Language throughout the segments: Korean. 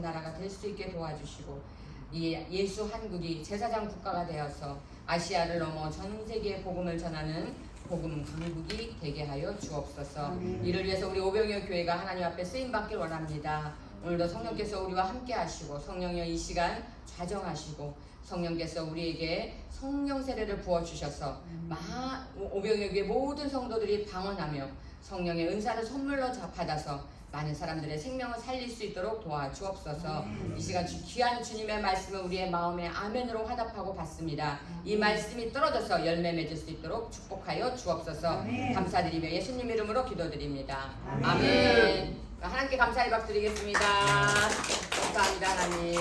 나라가 될 수 있게 도와주시고 이 예수 한국이 제사장 국가가 되어서 아시아를 넘어 전 세계에 복음을 전하는 복음 강국이 되게 하여 주옵소서. 이를 위해서 우리 오병이어 교회가 하나님 앞에 쓰임받길 원합니다. 오늘도 성령께서 우리와 함께 하시고 성령이여 이 시간 좌정하시고 성령께서 우리에게 성령 세례를 부어주셔서 오병이어 교회 모든 성도들이 방언하며 성령의 은사를 선물로 받아서 많은 사람들의 생명을 살릴 수 있도록 도와주옵소서. 이 시간 귀한 주님의 말씀을 우리의 마음에 아멘으로 화답하고 받습니다. 이 말씀이 떨어져서 열매 맺을 수 있도록 축복하여 주옵소서. 감사드리며 예수님 이름으로 기도드립니다. 아멘. 하나님께 감사의 박수 드리겠습니다. 감사합니다 하나님.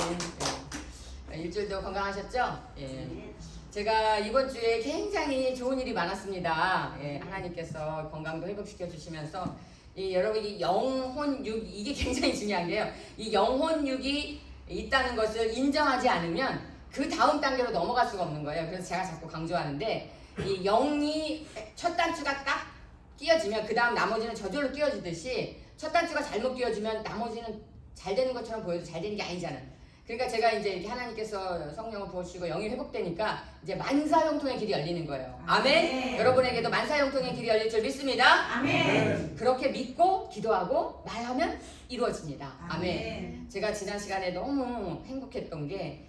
일주일도 건강하셨죠? 예. 제가 이번 주에 굉장히 좋은 일이 많았습니다. 예, 하나님께서 건강도 회복시켜 주시면서 여러분 이 영혼육 이게 굉장히 중요한 게요. 이 영혼육이 있다는 것을 인정하지 않으면 그 다음 단계로 넘어갈 수가 없는 거예요. 그래서 제가 자꾸 강조하는데 이 영이 첫 단추가 딱 끼어지면 그 다음 나머지는 저절로 끼어지듯이 첫 단추가 잘못 끼어지면 나머지는 잘 되는 것처럼 보여도 잘 되는 게 아니잖아요. 그러니까 제가 이제 이렇게 하나님께서 성령을 부어주시고 영이 회복되니까 이제 만사형통의 길이 열리는 거예요. 아멘. 여러분에게도 만사형통의 길이 열릴 줄 믿습니다. 아멘. 그렇게 믿고 기도하고 말하면 이루어집니다. 아멘. 제가 지난 시간에 너무 행복했던 게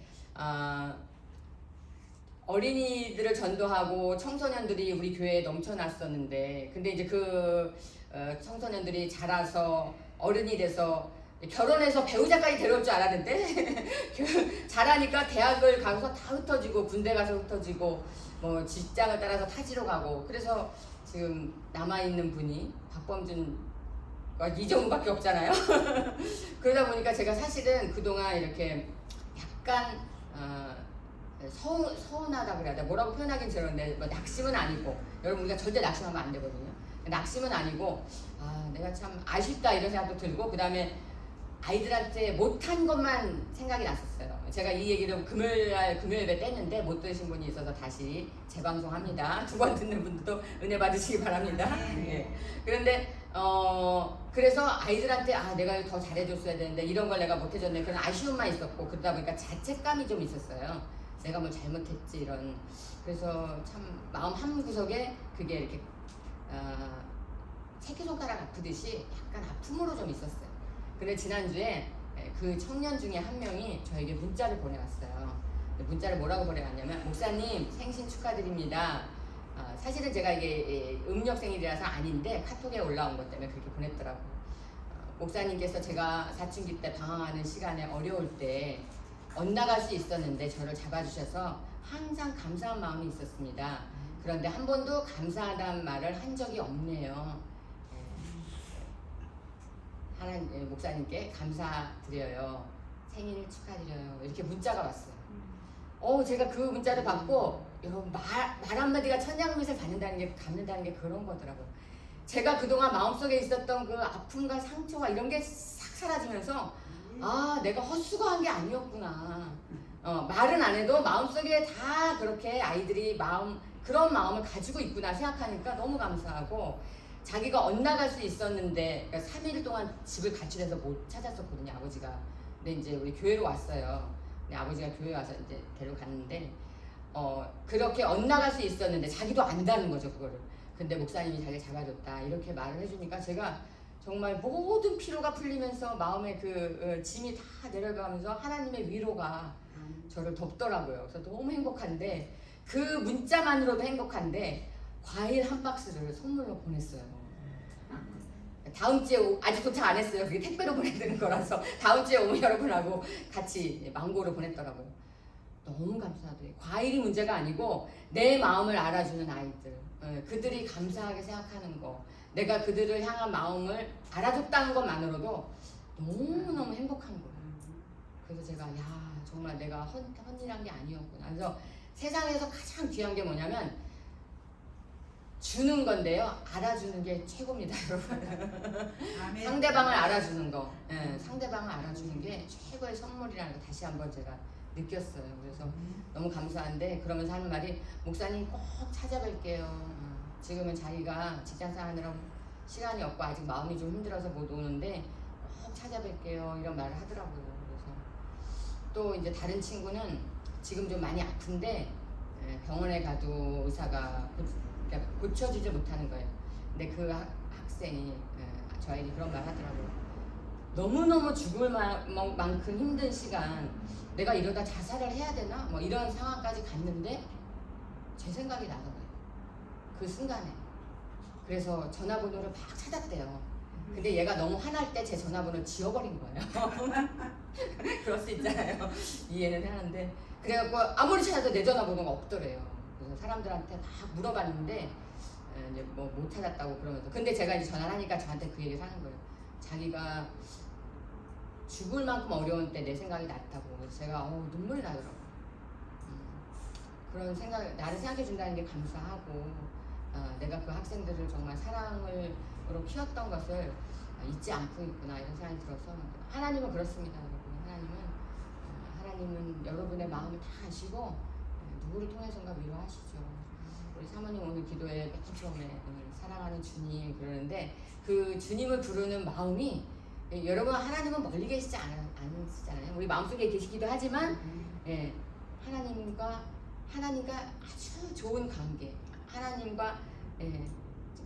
어린이들을 전도하고 청소년들이 우리 교회에 넘쳐났었는데 근데 이제 그 청소년들이 자라서 어른이 돼서 결혼해서 배우자까지 데려올 줄 알았는데 잘하니까 대학을 가서 다 흩어지고 군대 가서 흩어지고 뭐 직장을 따라서 타지로 가고 그래서 지금 남아있는 분이 박범준과 이정우밖에 없잖아요. 그러다 보니까 제가 사실은 그동안 이렇게 약간 서운하다 그래야 돼. 뭐라고 표현하긴 그런데 뭐 낙심은 아니고 여러분 우리가 절대 낙심하면 안 되거든요. 낙심은 아니고 내가 참 아쉽다 이런 생각도 들고 그 다음에 아이들한테 못한 것만 생각이 났었어요. 제가 이 얘기를 금요일 예배 뗐는데 못 들으신 분이 있어서 다시 재방송합니다. 2번 듣는 분들도 은혜 받으시기 바랍니다. 네. 그런데 그래서 아이들한테 내가 더 잘해줬어야 되는데 이런 걸 내가 못해줬네 그런 아쉬움만 있었고 그러다 보니까 자책감이 좀 있었어요. 내가 뭘 잘못했지 이런. 그래서 참 마음 한 구석에 그게 이렇게 새끼손가락 아프듯이 약간 아픔으로 좀 있었어요. 근데 지난주에 그 청년 중에 한 명이 저에게 문자를 보내왔어요. 문자를 뭐라고 보내왔냐면 목사님 생신 축하드립니다. 사실은 제가 이게 음력 생일이라서 아닌데 카톡에 올라온 것 때문에 그렇게 보냈더라고요. 목사님께서 제가 사춘기 때 방황하는 시간에 어려울 때 엇나갈 수 있었는데 저를 잡아주셔서 항상 감사한 마음이 있었습니다. 그런데 한 번도 감사하다는 말을 한 적이 없네요. 하나님 목사님께 감사드려요. 생일 축하드려요. 이렇게 문자가 왔어요. 제가 그 문자를 받고 여러분 말 한마디가 천냥빚을 갚는다는 게 그런 거더라고요. 제가 그동안 마음속에 있었던 그 아픔과 상처가 이런 게 싹 사라지면서 내가 헛수고한 게 아니었구나. 말은 안 해도 마음속에 다 그렇게 아이들이 그런 마음을 가지고 있구나 생각하니까 너무 감사하고 자기가 엇나갈 수 있었는데 그러니까 3일 동안 집을 가출해서 못 찾았었거든요 아버지가. 근데 이제 우리 교회로 왔어요. 근데 아버지가 교회 와서 이제 데려갔는데 그렇게 엇나갈 수 있었는데 자기도 안다는 거죠 그거를. 근데 목사님이 자기를 잡아줬다 이렇게 말을 해주니까 제가 정말 모든 피로가 풀리면서 마음에 그 짐이 다 내려가면서 하나님의 위로가 저를 덮더라고요. 그래서 너무 행복한데 그 문자만으로도 행복한데 과일 한 박스를 선물로 보냈어요. 다음 주에 아직 도착 안 했어요. 그게 택배로 보내드는 거라서 다음 주에 오면 여러분하고 같이 망고를 보냈더라고요. 너무 감사하더라고요. 과일이 문제가 아니고 내 마음을 알아주는 아이들, 그들이 감사하게 생각하는 거, 내가 그들을 향한 마음을 알아줬다는 것만으로도 너무너무 행복한 거예요. 그래서 제가 정말 내가 헛일한 게 아니었구나. 그래서 세상에서 가장 귀한 게 뭐냐면 주는 건데요. 알아주는 게 최고입니다, 여러분. 상대방을 알아주는 거. 상대방을 알아주는 게 최고의 선물이라는 거 다시 한번 제가 느꼈어요. 그래서 너무 감사한데 그러면서 하는 말이 목사님 꼭 찾아뵐게요. 지금은 자기가 직장생활 하느라 시간이 없고 아직 마음이 좀 힘들어서 못 오는데 꼭 찾아뵐게요. 이런 말을 하더라고요. 그래서 또 이제 다른 친구는 지금 좀 많이 아픈데 병원에 가도 의사가 그러니까 고쳐주지 못하는 거예요. 근데 그 학생이 저에게 그런 말 하더라고요. 너무너무 죽을 만큼 힘든 시간, 내가 이러다 자살을 해야 되나? 뭐 이런 상황까지 갔는데 제 생각이 나더라고요. 그 순간에. 그래서 전화번호를 막 찾았대요. 근데 얘가 너무 화날 때 제 전화번호를 지워버린 거예요. 그럴 수 있잖아요. 이해는 하는데. 그래갖고 아무리 찾아도 내 전화번호가 없더래요. 그래서 사람들한테 막 물어봤는데 이제 뭐 못 찾았다고 그러면서. 근데 제가 이제 전화를 하니까 저한테 그 얘기를 하는 거예요. 자기가 죽을 만큼 어려운 때 내 생각이 났다고. 그래서 제가 눈물이 나더라고요. 그런 생각, 나를 생각해 준다는 게 감사하고, 내가 그 학생들을 정말 사랑으로 키웠던 것을 잊지 않고 있구나 이런 생각이 들어서. 하나님은 그렇습니다, 여러분. 하나님은 여러분의 마음을 다 아시고 누구를 통해서인가 위로하시죠. 우리 사모님 오늘 기도에 맨 처음에 사랑하는 주님 그러는데, 그 주님을 부르는 마음이, 여러분 하나님은 멀리 계시지 않으시잖아요. 우리 마음속에 계시기도 하지만 하나님과 아주 좋은 관계, 하나님과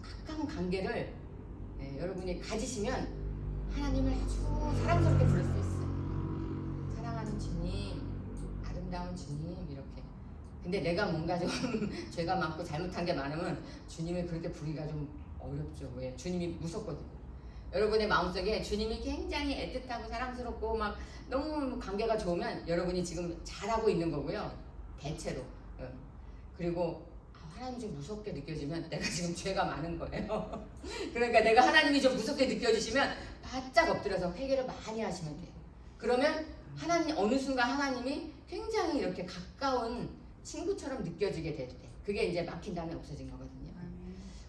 가까운 관계를 여러분이 가지시면 하나님을 아주 사랑스럽게 부를 수 있어요. 사랑하는 주님, 아름다운 주님 이렇게. 근데 내가 뭔가 좀 죄가 많고 잘못한 게 많으면 주님을 그렇게 부르기가 좀 어렵죠. 왜? 주님이 무섭거든요. 여러분의 마음속에 주님이 굉장히 애틋하고 사랑스럽고 막 너무 관계가 좋으면 여러분이 지금 잘하고 있는 거고요. 대체로. 그리고 하나님이 좀 무섭게 느껴지면 내가 지금 죄가 많은 거예요. 그러니까 내가 하나님이 좀 무섭게 느껴지시면 바짝 엎드려서 회개를 많이 하시면 돼요. 그러면 어느 순간 하나님이 굉장히 이렇게 가까운 친구처럼 느껴지게 될 때, 그게 이제 막힌 다음에 없어진 거거든요.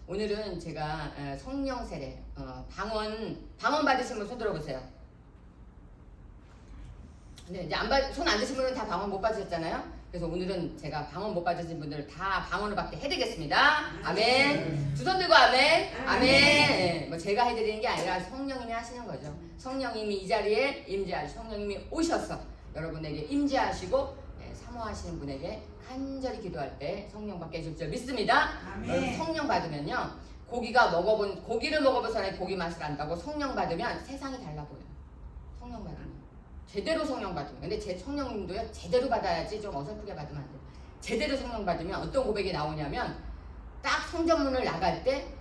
오늘은 제가 성령 세례, 방언 받으신 분 손 들어보세요. 네, 이제 손 안 드신 분은 다 방언 못 받으셨잖아요. 그래서 오늘은 제가 방언 못 받으신 분들 다 방언을 받게 해드리겠습니다. 아멘. 두 손 들고 아멘. 아멘. 네, 뭐 제가 해드리는 게 아니라 성령님이 하시는 거죠. 성령님이 이 자리에 임재하시고 성령님이 오셔서 여러분에게 임재하시고 사모하시는 분에게 간절히 기도할 때 성령 받게 해줄 줄 믿습니다. 아멘. 성령 받으면요, 고기를 먹어본 사람이 고기 맛을 안다고. 성령 받으면 세상이 달라 보여요. 성령 받으면 제대로 성령 받으면. 근데 제 성령님도요, 제대로 받아야지. 좀 어설프게 받으면 안 돼요. 제대로 성령 받으면 어떤 고백이 나오냐면, 딱 성전문을 나갈 때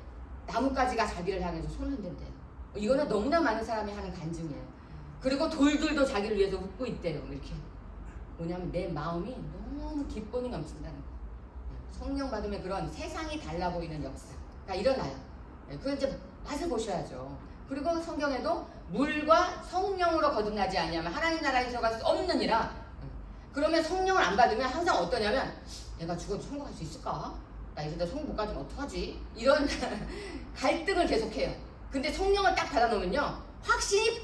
나뭇가지가 자기를 향해서 손을 흔든대요. 이거는 너무나 많은 사람이 하는 간증이에요. 그리고 돌들도 자기를 위해서 웃고 있대요. 이렇게. 뭐냐면 내 마음이 너무 기쁨이 넘친다는 거예요. 성령 받으면 그런 세상이 달라 보이는 역사가 일어나요. 그걸 이제 맛을 보셔야죠. 그리고 성경에도 물과 성령으로 거듭나지 아니하면 하나님 나라에 들어갈 수 없느니라. 그러면 성령을 안 받으면 항상 어떠냐면, 내가 죽어도 천국 갈 수 있을까? 나 이제 천국 못 가지면 어떡하지? 이런 갈등을 계속해요. 근데 성령을 딱 받아놓으면요, 확신이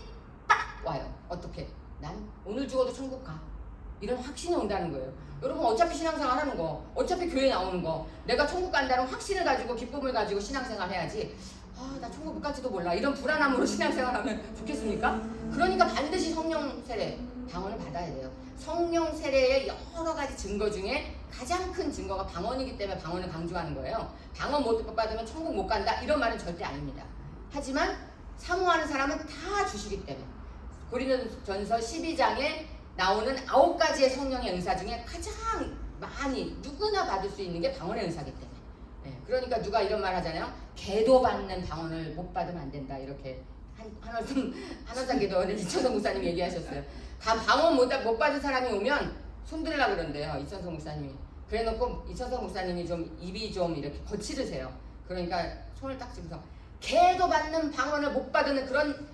딱 와요. 어떻게? 난 오늘 죽어도 천국 가. 이런 확신이 온다는 거예요. 여러분 어차피 신앙생활 하는 거, 어차피 교회 나오는 거, 내가 천국 간다는 확신을 가지고 기쁨을 가지고 신앙생활 해야지, 나 천국 못 갈지도 몰라, 이런 불안함으로 신앙생활하면 좋겠습니까? 그러니까 반드시 성령 세례 방언을 받아야 돼요. 성령 세례의 여러 가지 증거 중에 가장 큰 증거가 방언이기 때문에 방언을 강조하는 거예요. 방언 못 받으면 천국 못 간다, 이런 말은 절대 아닙니다. 하지만 사모하는 사람은 다 주시기 때문에. 고린도전서 12장에 나오는 9가지의 성령의 은사 중에 가장 많이 누구나 받을 수 있는 게 방언의 은사이기 때문에. 그러니까 누가 이런 말 하잖아요. 계도 받는 방언을 못 받으면 안 된다. 이렇게 한원장 기도원의 이천성 목사님이 얘기하셨어요. 방언 못 받은 사람이 오면 손 들으려고 그런대요. 이천성 목사님이. 그래놓고 이천성 목사님이 좀 입이 좀 이렇게 거칠으세요. 그러니까 손을 딱 집어서 계도 받는 방언을 못 받는 그런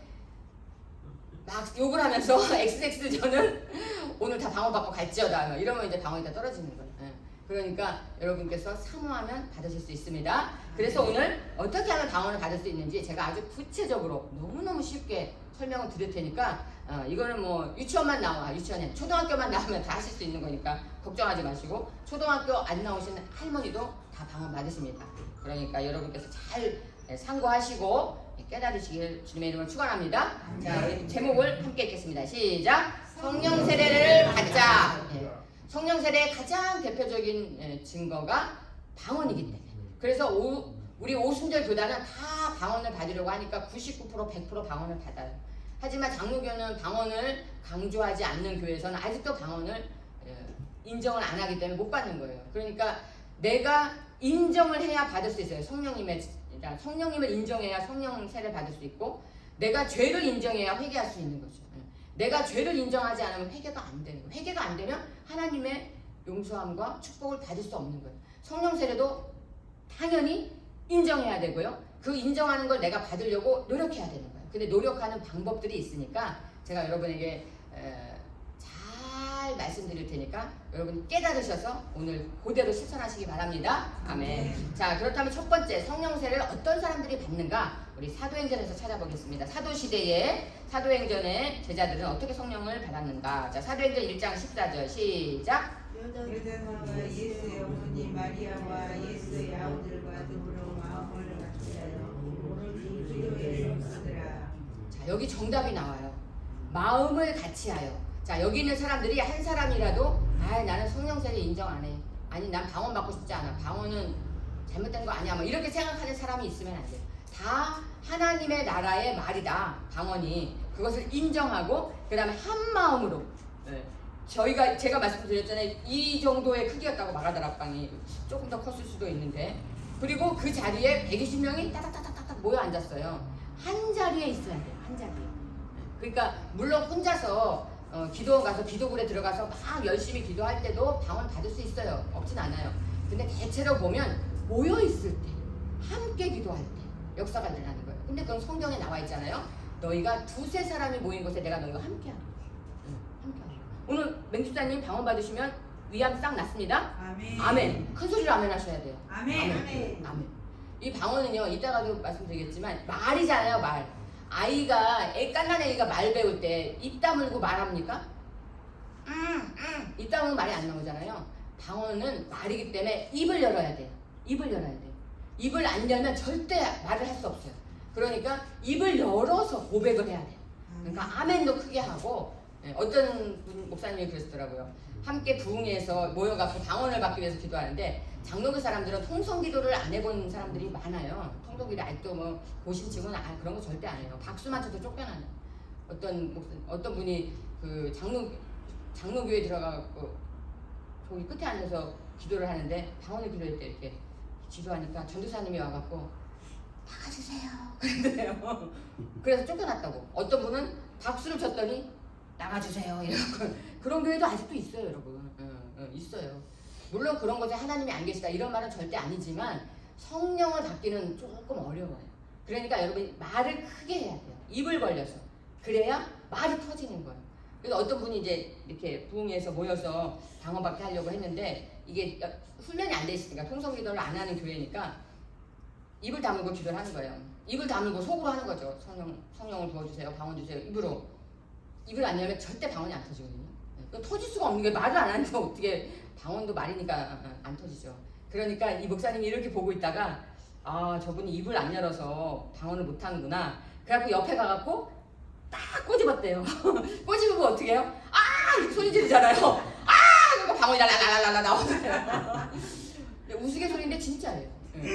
막 욕을 하면서 XX 저는 오늘 다 방언 받고 갈지어다. 이러면 이제 방언이 다 떨어지는 거예요. 그러니까 여러분께서 사모하면 받으실 수 있습니다. 그래서 오늘 어떻게 하면 방언을 받을 수 있는지 제가 아주 구체적으로 너무너무 쉽게 설명을 드릴 테니까, 이거는 뭐 유치원만 나와, 유치원에 초등학교만 나오면 다 하실 수 있는 거니까 걱정하지 마시고, 초등학교 안 나오시는 할머니도 다 방언 받으십니다. 그러니까 여러분께서 잘 상고하시고 깨달으시길 주님의 이름으로 축원합니다. 자, 우리 제목을 함께 읽겠습니다. 시작. 성령 세례를 받자. 예. 성령 세례의 가장 대표적인 증거가 방언이기 때문에. 그래서 우리 오순절 교단은 다 방언을 받으려고 하니까 99% 100% 방언을 받아요. 하지만 장로교는 방언을 강조하지 않는 교회에서는 아직도 방언을 인정을 안 하기 때문에 못 받는 거예요. 그러니까 내가 인정을 해야 받을 수 있어요. 성령님을 인정해야 성령 세례 받을 수 있고, 내가 죄를 인정해야 회개할 수 있는 거죠. 내가 죄를 인정하지 않으면 회개가 안 되는 거예요. 회개가 안 되면 하나님의 용서함과 축복을 받을 수 없는 거예요. 성령 세례도 당연히 인정해야 되고요. 그 인정하는 걸 내가 받으려고 노력해야 되는 거예요. 근데 노력하는 방법들이 있으니까 제가 여러분에게 잘 말씀드릴 테니까 여러분 깨달으셔서 오늘 그대로 실천하시기 바랍니다. 아멘. 자, 그렇다면 첫 번째, 성령 세례를 어떤 사람들이 받는가? 우리 사도행전에서 찾아보겠습니다. 사도시대의 사도행전의 제자들은 어떻게 성령을 받았는가? 자, 사도행전 1장 14절 시작. 여자가 예수의 어머니 마리아와 예수의 아우들과 더불어 마음을 같이하여 오로지 기도에 쓰더라. 자, 여기 정답이 나와요. 마음을 같이하여. 자, 여기 있는 사람들이 한 사람이라도 나는 성령 세례 인정 안 해. 아니, 난 방언 받고 싶지 않아. 방언은 잘못된 거 아니야. 뭐 이렇게 생각하는 사람이 있으면 안 돼요. 다 하나님의 나라의 말이다. 방언이. 그것을 인정하고 그 다음에 한 마음으로. 제가 말씀드렸잖아요. 이 정도의 크기였다고 마가다락방이. 조금 더 컸을 수도 있는데. 그리고 그 자리에 120명이 따닥따닥따닥 모여 앉았어요. 한 자리에 있어야 돼요. 한 자리에. 그러니까 물론 혼자서 기도 가서 기도굴에 들어가서 막 열심히 기도할 때도 방언 받을 수 있어요. 없진 않아요. 근데 대체로 보면 모여 있을 때, 함께 기도할 때 역사가 일어나는 거예요. 근데 그건 성경에 나와 있잖아요. 너희가 두세 사람이 모인 곳에 내가 너희가 함께 하는 거예요. 함께 하는 거예요. 오늘 맹수사님 방언 받으시면 위암 싹 났습니다. 아멘. 아멘. 큰 소리로 아멘 하셔야 돼요. 아멘. 아멘. 아멘. 이 방언은요, 이따가도 말씀드리겠지만 말이잖아요, 말. 깐난 애기가 말 배울 때 입 다물고 말합니까? 입 다물고 말이 안 나오잖아요. 방언은 말이기 때문에 입을 열어야 돼요. 입을 열어야 돼요. 입을 안 열면 절대 말을 할 수 없어요. 그러니까 입을 열어서 고백을 해야 돼요. 그러니까 아멘도 크게 하고, 어떤 목사님이 그러시더라고요. 함께 부흥회에서 모여갖고 방언을 받기 위해서 기도하는데 장로교 사람들은 통성기도를 안 해본 사람들이 많아요. 통성기도 아직도 뭐 고신칭은 그런 거 절대 안 해요. 박수만 쳐도 쫓겨나요. 어떤 분이 그 장로교에 들어가갖고 저기 끝에 앉아서 기도를 하는데 방언을 기도할 때 이렇게 기도하니까 전도사님이 와갖고 나가주세요 그랬대요. 그래서 쫓겨났다고. 어떤 분은 박수를 쳤더니 나가주세요 이러고. 그런 교회도 아직도 있어요, 여러분. 있어요. 물론 그런 것에 하나님이 안 계시다 이런 말은 절대 아니지만 성령을 받기는 조금 어려워요. 그러니까 여러분이 말을 크게 해야 돼요. 입을 벌려서. 그래야 말이 터지는 거예요. 그래서 어떤 분이 이제 이렇게 부흥회에서 모여서 방언받게 하려고 했는데 이게 훈련이 안 돼 있으니까 통성기도를 안 하는 교회니까 입을 다물고 기도를 하는 거예요. 입을 다물고 속으로 하는 거죠. 성령을 부어주세요. 방언 주세요. 입을 안 열면 절대 방언이 안 터지거든요. 터질 수가 없는 게 말을 안 하는데 어떻게 방언도 말이니까 안 터지죠. 그러니까 이 목사님이 이렇게 보고 있다가 저분이 입을 안 열어서 방언을 못 하는구나. 그래갖고 옆에 가갖고 딱 꼬집었대요. 꼬집으면 어떻게 해요? 이렇게 소리 지르잖아요. 그러니까 방언이 라라라라라 나오잖아요. 우스갯소리인데 진짜예요.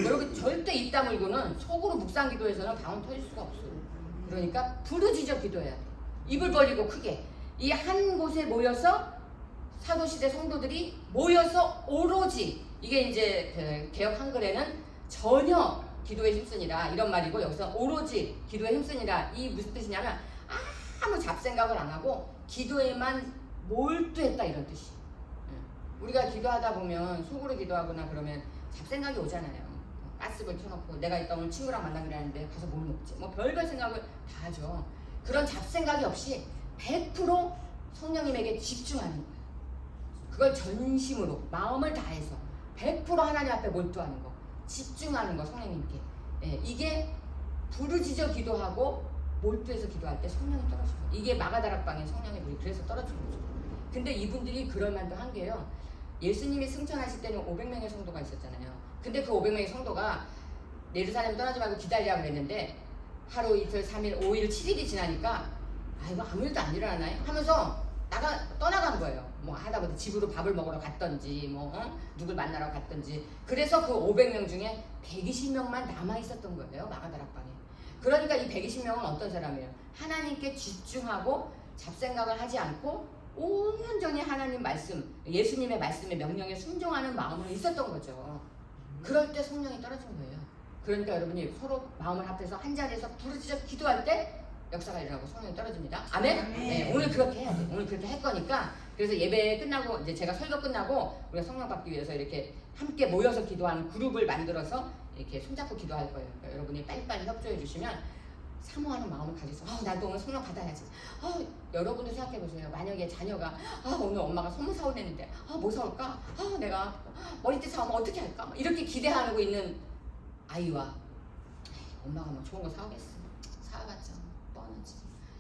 여러분 절대 입 다물고는 속으로 묵상 기도에서는 방언 터질 수가 없어요. 그러니까 부르짖어 기도해야 돼. 입을 벌리고 크게. 이 한 곳에 모여서 사도시대 성도들이 모여서 오로지, 이게 이제 그 개혁 한글에는 전혀 기도에 힘쓰니라 이런 말이고, 여기서 오로지 기도에 힘쓰니라 이 무슨 뜻이냐면 아무 잡생각을 안 하고 기도에만 몰두했다 이런 뜻이에요. 우리가 기도하다 보면 속으로 기도하거나 그러면 잡생각이 오잖아요. 가스불 켜놓고 내가 이따 오늘 친구랑 만나기로 하는데 가서 뭘 먹지? 뭐 별별 생각을 다 하죠. 그런 잡생각이 없이 100% 성령님에게 집중하는 거예요. 그걸 전심으로 마음을 다해서 100% 하나님 앞에 몰두하는 거, 집중하는 거 성령님께. 이게 부르짖어 기도하고 몰두해서 기도할 때 성령이 떨어지고, 이게 마가다락방의 성령의 불이 그래서 떨어지는 거죠. 근데 이분들이 그럴 만도 한 게요. 예수님이 승천하실 때는 500명의 성도가 있었잖아요. 근데 그 500명의 성도가 예루살렘 떠나지 말고 기다리라고 그랬는데 하루 이틀 3일 5일 7일이 지나니까 아무 일도 안 일어나나요? 하면서 떠나간 거예요. 뭐 하다보다 집으로 밥을 먹으러 갔던지 뭐 누굴 만나러 갔던지. 그래서 그 500명 중에 120명만 남아 있었던 거예요. 마가다락방에. 그러니까 이 120명은 어떤 사람이에요? 하나님께 집중하고 잡생각을 하지 않고 온전히 하나님 말씀, 예수님의 말씀에 명령에 순종하는 마음으로 있었던 거죠. 그럴 때 성령이 떨어진 거예요. 그러니까 여러분이 서로 마음을 합해서 한 자리에서 부르짖어 기도할 때 역사가 일어나고 성령이 떨어집니다. 아멘? 네, 오늘 그렇게 해야 돼. 오늘 그렇게 할 거니까. 그래서 예배 끝나고 이제 제가 설교 끝나고 우리가 성령 받기 위해서 이렇게 함께 모여서 기도하는 그룹을 만들어서 이렇게 손잡고 기도할 거예요. 그러니까 여러분이 빨리빨리 협조해 주시면 사모하는 마음을 가져서 나도 오늘 성령 받아야지. 여러분도 생각해 보세요. 만약에 자녀가 오늘 엄마가 선물 사오랬는데 뭐 사올까? 내가 머리띠 사오면 어떻게 할까? 이렇게 기대하고 있는 아이와 엄마가 뭐 좋은 거 사오겠어. 사와봤자 뻔하지.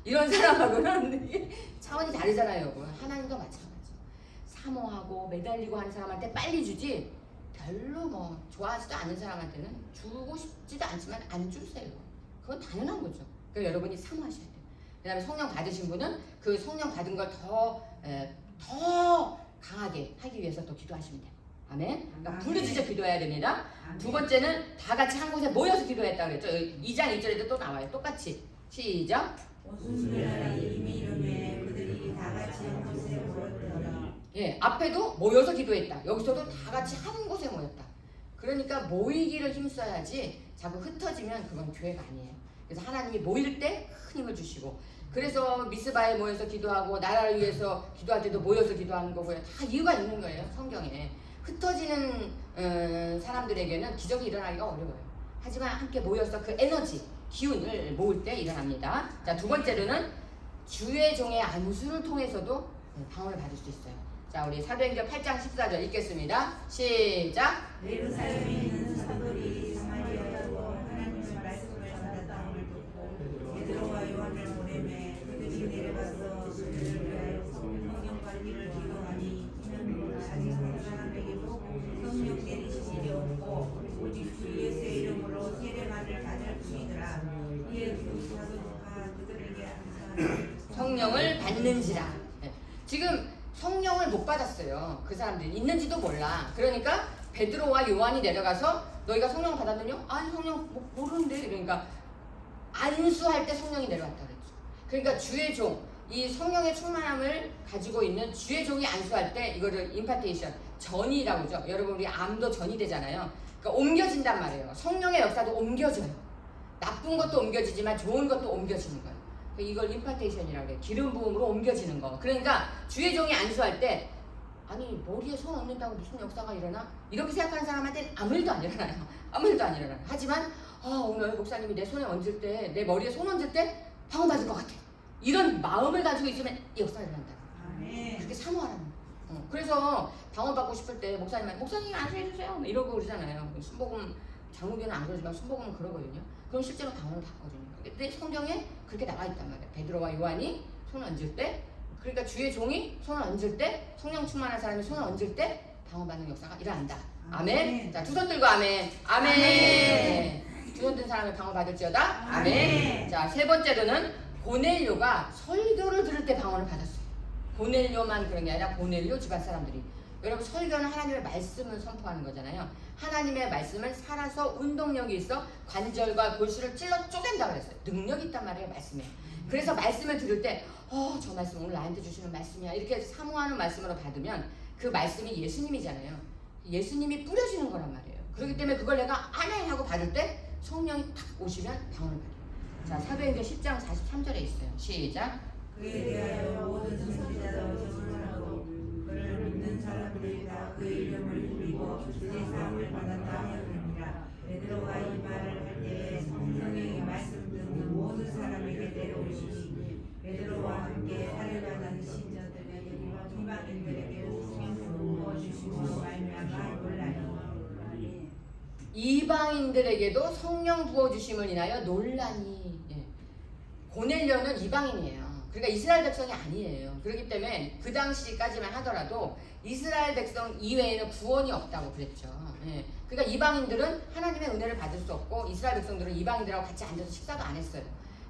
이런 사람하고는 차원이 다르잖아요. 여러분. 하나님도 마찬가지. 사모하고 매달리고 하는 사람한테 빨리 주지 별로 뭐 좋아하지도 않는 사람한테는 주고 싶지도 않지만 안 주세요. 그건 당연한 거죠. 그러니까 여러분이 사모하셔야 돼요. 그 다음에 성령 받으신 분은 그 성령 받은 걸 더 강하게 하기 위해서 또 기도하시면 돼요. 아멘. 그러니까 부르짖어 기도해야 됩니다. 두 번째는 다 같이 한 곳에 모여서 기도했다고 그랬죠. 2장 2절에도 또 나와요. 똑같이. 시작. 오순절날에 이미 이름에 그들이 다 같이 한 곳에 모였더라. 예, 앞에도 모여서 기도했다. 여기서도 다 같이 한 곳에 모였다. 그러니까 모이기를 힘써야지 자꾸 흩어지면 그건 교회가 아니에요. 그래서 하나님이 모일 때 큰 힘을 주시고, 그래서 미스바에 모여서 기도하고 나라를 위해서 기도할 때도 모여서 기도하는 거고요. 다 이유가 있는 거예요. 성경에. 흩어지는 사람들에게는 기적이 일어나기가 어려워요. 하지만 함께 모여서 그 에너지, 기운을 모을 때 일어납니다. 자, 두 번째로는 주의 종의 안수를 통해서도 방언을 받을 수 있어요. 자, 우리 사도행전 8장 14절 읽겠습니다. 시작. 예루살렘에 있는 사도들이 사마리아로 하나님의 말씀을 전하다함을 듣고 베드로와 요한을 보내매 그들이 내려가서 그들을 위하여 성령 받기를 기도하니 이는 아직 사람에게도 성령 내리시지 없고 오직 주 예수의 이름으로 세례만을 받을 뿐이더라. 이에 그 사도가 그들에게 항상 성령을 받는지라. 지금 성령을 못 받았어요. 그 사람들이 있는지도 몰라. 그러니까 베드로와 요한이 내려가서 너희가 성령 받았느냐? 아니 성령 모르는데. 그러니까 안수할 때 성령이 내려왔다 그랬죠. 그러니까 주의 종, 이 성령의 충만함을 가지고 있는 주의 종이 안수할 때 이거를 임파테이션, 전이라고 하죠. 여러분 우리 암도 전이 되잖아요. 그러니까 옮겨진단 말이에요. 성령의 역사도 옮겨져요. 나쁜 것도 옮겨지지만 좋은 것도 옮겨지는 거예요. 이걸 임파테이션이라고 해요. 기름 부음으로 옮겨지는 거. 그러니까 주의 종이 안수할 때 아니 머리에 손 얹는다고 무슨 역사가 일어나? 이렇게 생각하는 사람한테는 아무 일도 안 일어나요. 아무 일도 안 일어나요. 하지만 오늘 목사님이 내 손에 얹을 때, 내 머리에 손 얹을 때 방언 받을 것 같아. 이런 마음을 가지고 있으면 이 역사가 일어난다. 그렇게 사모하라는 거예요. 그래서 방언 받고 싶을 때 목사님 안수해주세요 이러고 그러잖아요. 순복음 장로교는 안 그러지만 순복음은 그러거든요. 그럼 실제로 방언을 받거든요. 근데 성경에 그렇게 나와 있단 말이에요. 베드로와 요한이 손을 얹을 때, 그러니까 주의 종이 손을 얹을 때, 성령 충만한 사람이 손을 얹을 때 방언 받는 역사가 일어난다. 아멘. 자, 두 손 들고 아멘. 아멘. 두 손 든 사람이 방언 받을지어다. 아멘. 자, 세 번째로는 고넬료가 설교를 들을 때 방언을 받았어요. 고넬료만 그런 게 아니라 고넬료 집안 사람들이. 여러분 설교는 하나님의 말씀을 선포하는 거잖아요. 하나님의 말씀은 살아서 운동력이 있어 관절과 골수를 찔러 쪼갠다 그랬어요. 능력이 있단 말이에요. 말씀에. 그래서 말씀을 들을 때 저 말씀 오늘 나한테 주시는 말씀이야 이렇게 사모하는 말씀으로 받으면 그 말씀이 예수님이잖아요. 예수님이 뿌려지는 거란 말이에요. 그렇기 때문에 그걸 내가 아멘 하고 받을 때 성령이 탁 오시면 방언을 받아요. 자, 사도행전 10장 43절에 있어요. 시작. 그에 대하여 모든 선지자도 증언하고 그를 믿는 사람들이 다 그 이름을 빌리고 제사함을 받았다 하였느니라. 베드로가 이 말을 할 때에 성령의 말씀 듣는 모든 사람에게 내려오시니 베드로와 함께 살해받은 신자들에게 이방인들에게 성령을 부어주시고 말미암아 놀라니. 이방인들에게도 성령 부어주심을 인하여 논란이. 고넬료는 이방인이에요. 그러니까 이스라엘 백성이 아니에요. 그렇기 때문에 그 당시까지만 하더라도 이스라엘 백성 이외에는 구원이 없다고 그랬죠. 그러니까 이방인들은 하나님의 은혜를 받을 수 없고 이스라엘 백성들은 이방인들하고 같이 앉아서 식사도 안 했어요.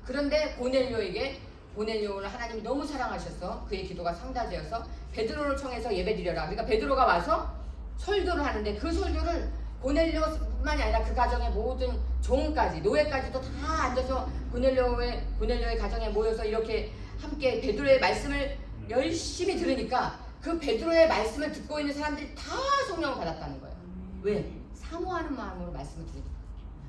그런데 고넬료에게 고넬료를 하나님이 너무 사랑하셔서 그의 기도가 상달되어서 베드로를 청해서 예배드려라. 그러니까 베드로가 와서 설교를 하는데 그 설교를 고넬료뿐만이 아니라 그 가정의 모든 종까지 노예까지도 다 앉아서 고넬료의 가정에 모여서 이렇게 함께 베드로의 말씀을 열심히 들으니까 그 베드로의 말씀을 듣고 있는 사람들이 다 성령을 받았다는 거예요. 왜? 사모하는 마음으로 말씀을 들으니까.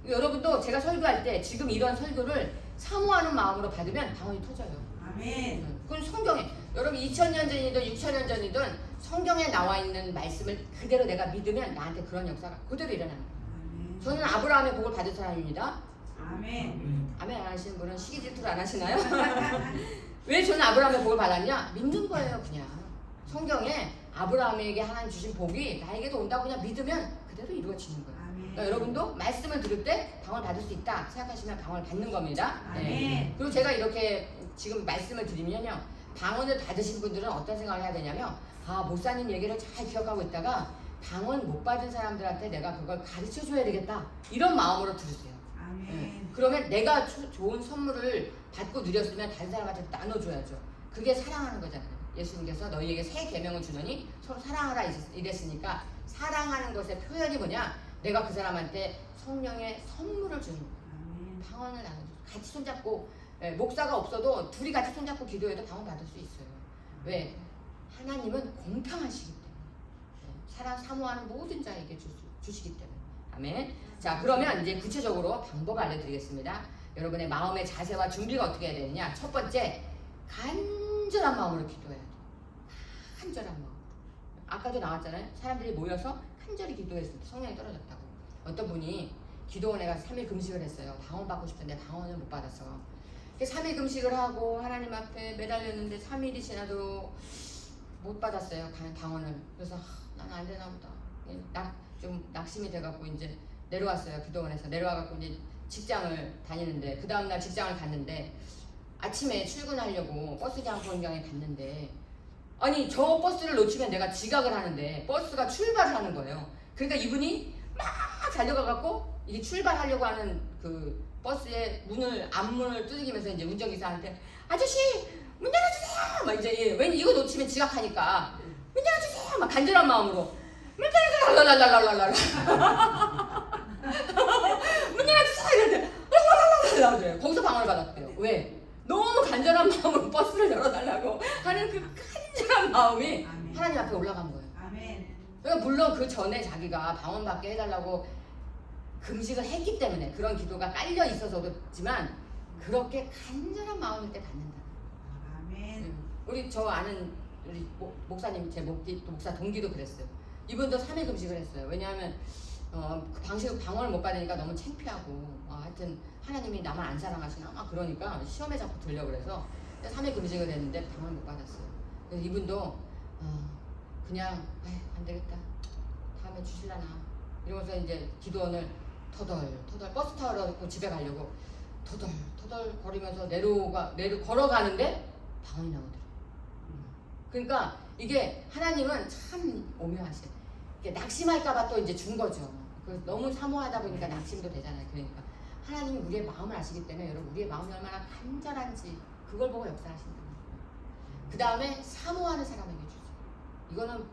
여러분도 제가 설교할 때 지금 이런 설교를 사모하는 마음으로 받으면 방언이 터져요. 아멘. 그건 성경에 여러분 2000년 전이든 6000년 전이든 성경에 나와 있는 말씀을 그대로 내가 믿으면 나한테 그런 역사가 그대로 일어나는 거예요. 저는 아브라함의 복을 받은 사람입니다. 아멘. 아멘 안 하시는 분은 시기 질투를 안 하시나요? 왜 저는 아브라함의 복을 받았냐? 믿는 거예요. 그냥 성경에 아브라함에게 하나님 주신 복이 나에게도 온다고 그냥 믿으면 그대로 이루어지는 거예요. 그러니까 여러분도 말씀을 들을 때 방언을 받을 수 있다 생각하시면 방언을 받는 겁니다. 네. 그리고 제가 이렇게 지금 말씀을 드리면요, 방언을 받으신 분들은 어떤 생각을 해야 되냐면, 아 목사님 얘기를 잘 기억하고 있다가 방언 못 받은 사람들한테 내가 그걸 가르쳐 줘야 되겠다 이런 마음으로 들으세요. 아멘. 그러면 내가 좋은 선물을 받고 누렸으면 다른 사람한테 나눠줘야죠. 그게 사랑하는 거잖아요. 예수님께서 너희에게 새 계명을 주노니 서로 사랑하라 이랬으니까 사랑하는 것의 표현이 뭐냐? 내가 그 사람한테 성령의 선물을 주는 거예요. 방언을 나눠줘. 같이 손잡고 목사가 없어도 둘이 같이 손잡고 기도해도 방언 받을 수 있어요. 왜? 하나님은 공평하시기 때문에 사랑 사모하는 모든 자에게 주시기 때문에. 아멘. 자, 그러면 이제 구체적으로 방법 알려드리겠습니다. 여러분의 마음의 자세와 준비가 어떻게 해야 되느냐? 첫 번째, 간절한 마음으로 기도해야 돼요. 간절한 마음. 아까도 나왔잖아요. 사람들이 모여서 간절히 기도했을 때 성령이 떨어졌다고. 어떤 분이 기도원에 가서 3일 금식을 했어요. 방언 받고 싶은데 방언을 못 받았어. 3일 금식을 하고 하나님 앞에 매달렸는데 3일이 지나도 못 받았어요. 방언을. 그래서 나는 안 되나 보다. 좀 낙심이 돼갖고 이제 내려왔어요. 기도원에서 내려와갖고 이제 직장을 다니는데 그 다음날 직장을 갔는데 아침에 출근하려고 버스 장본경에 갔는데 아니 저 버스를 놓치면 내가 지각을 하는데 버스가 출발을 하는 거예요. 그러니까 이분이 막 달려가갖고 이게 출발하려고 하는 그 버스의 앞문을 두들기면서 이제 운전기사한테 아저씨 문 열어주세요! 막 이제 왠 이거 놓치면 지각하니까 문 열어주세요! 막 간절한 마음으로 문 열어주세요! 랄랄랄랄랄랄 문 열어주세요! 이랬는데 랄랄랄랄랄 거기서 방언을 받았대요. 왜? 너무 간절한 마음으로 버스를 열어달라고 하는 그 간절한 마음이 아멘. 하나님 앞에 올라간 거예요. 아멘. 그러니까 물론 그 전에 자기가 방언 받게 해달라고 금식을 했기 때문에 그런 기도가 깔려 있어서 그렇지만 그렇게 간절한 마음일 때 받는다. 아멘. 우리 저 아는 우리 목사님 제 목사 동기도 그랬어요. 이분도 3일 금식을 했어요. 왜냐하면 그 방언을 못 받으니까 너무 창피하고 하여튼 하나님이 나만 안 사랑하시나 막 그러니까 시험에 자꾸 들려고 그래서 3일 금식을 했는데 방언을 못 받았어요. 그래서 이분도 그냥 안 되겠다. 다음에 주실라나 이러면서 이제 기도원을 터덜 버스 타러 집에 가려고 터덜 거리면서 걸어가는데 방언이 나오더라고요. 그러니까 이게 하나님은 참 오묘하세요. 이게 낙심할까봐 또 이제 준 거죠. 너무 사모하다 보니까 낙심도 되잖아요. 그러니까 하나님이 우리의 마음을 아시기 때문에 여러분 우리의 마음이 얼마나 간절한지 그걸 보고 역사하신다. 그 다음에 사모하는 사람에게 주죠. 이거는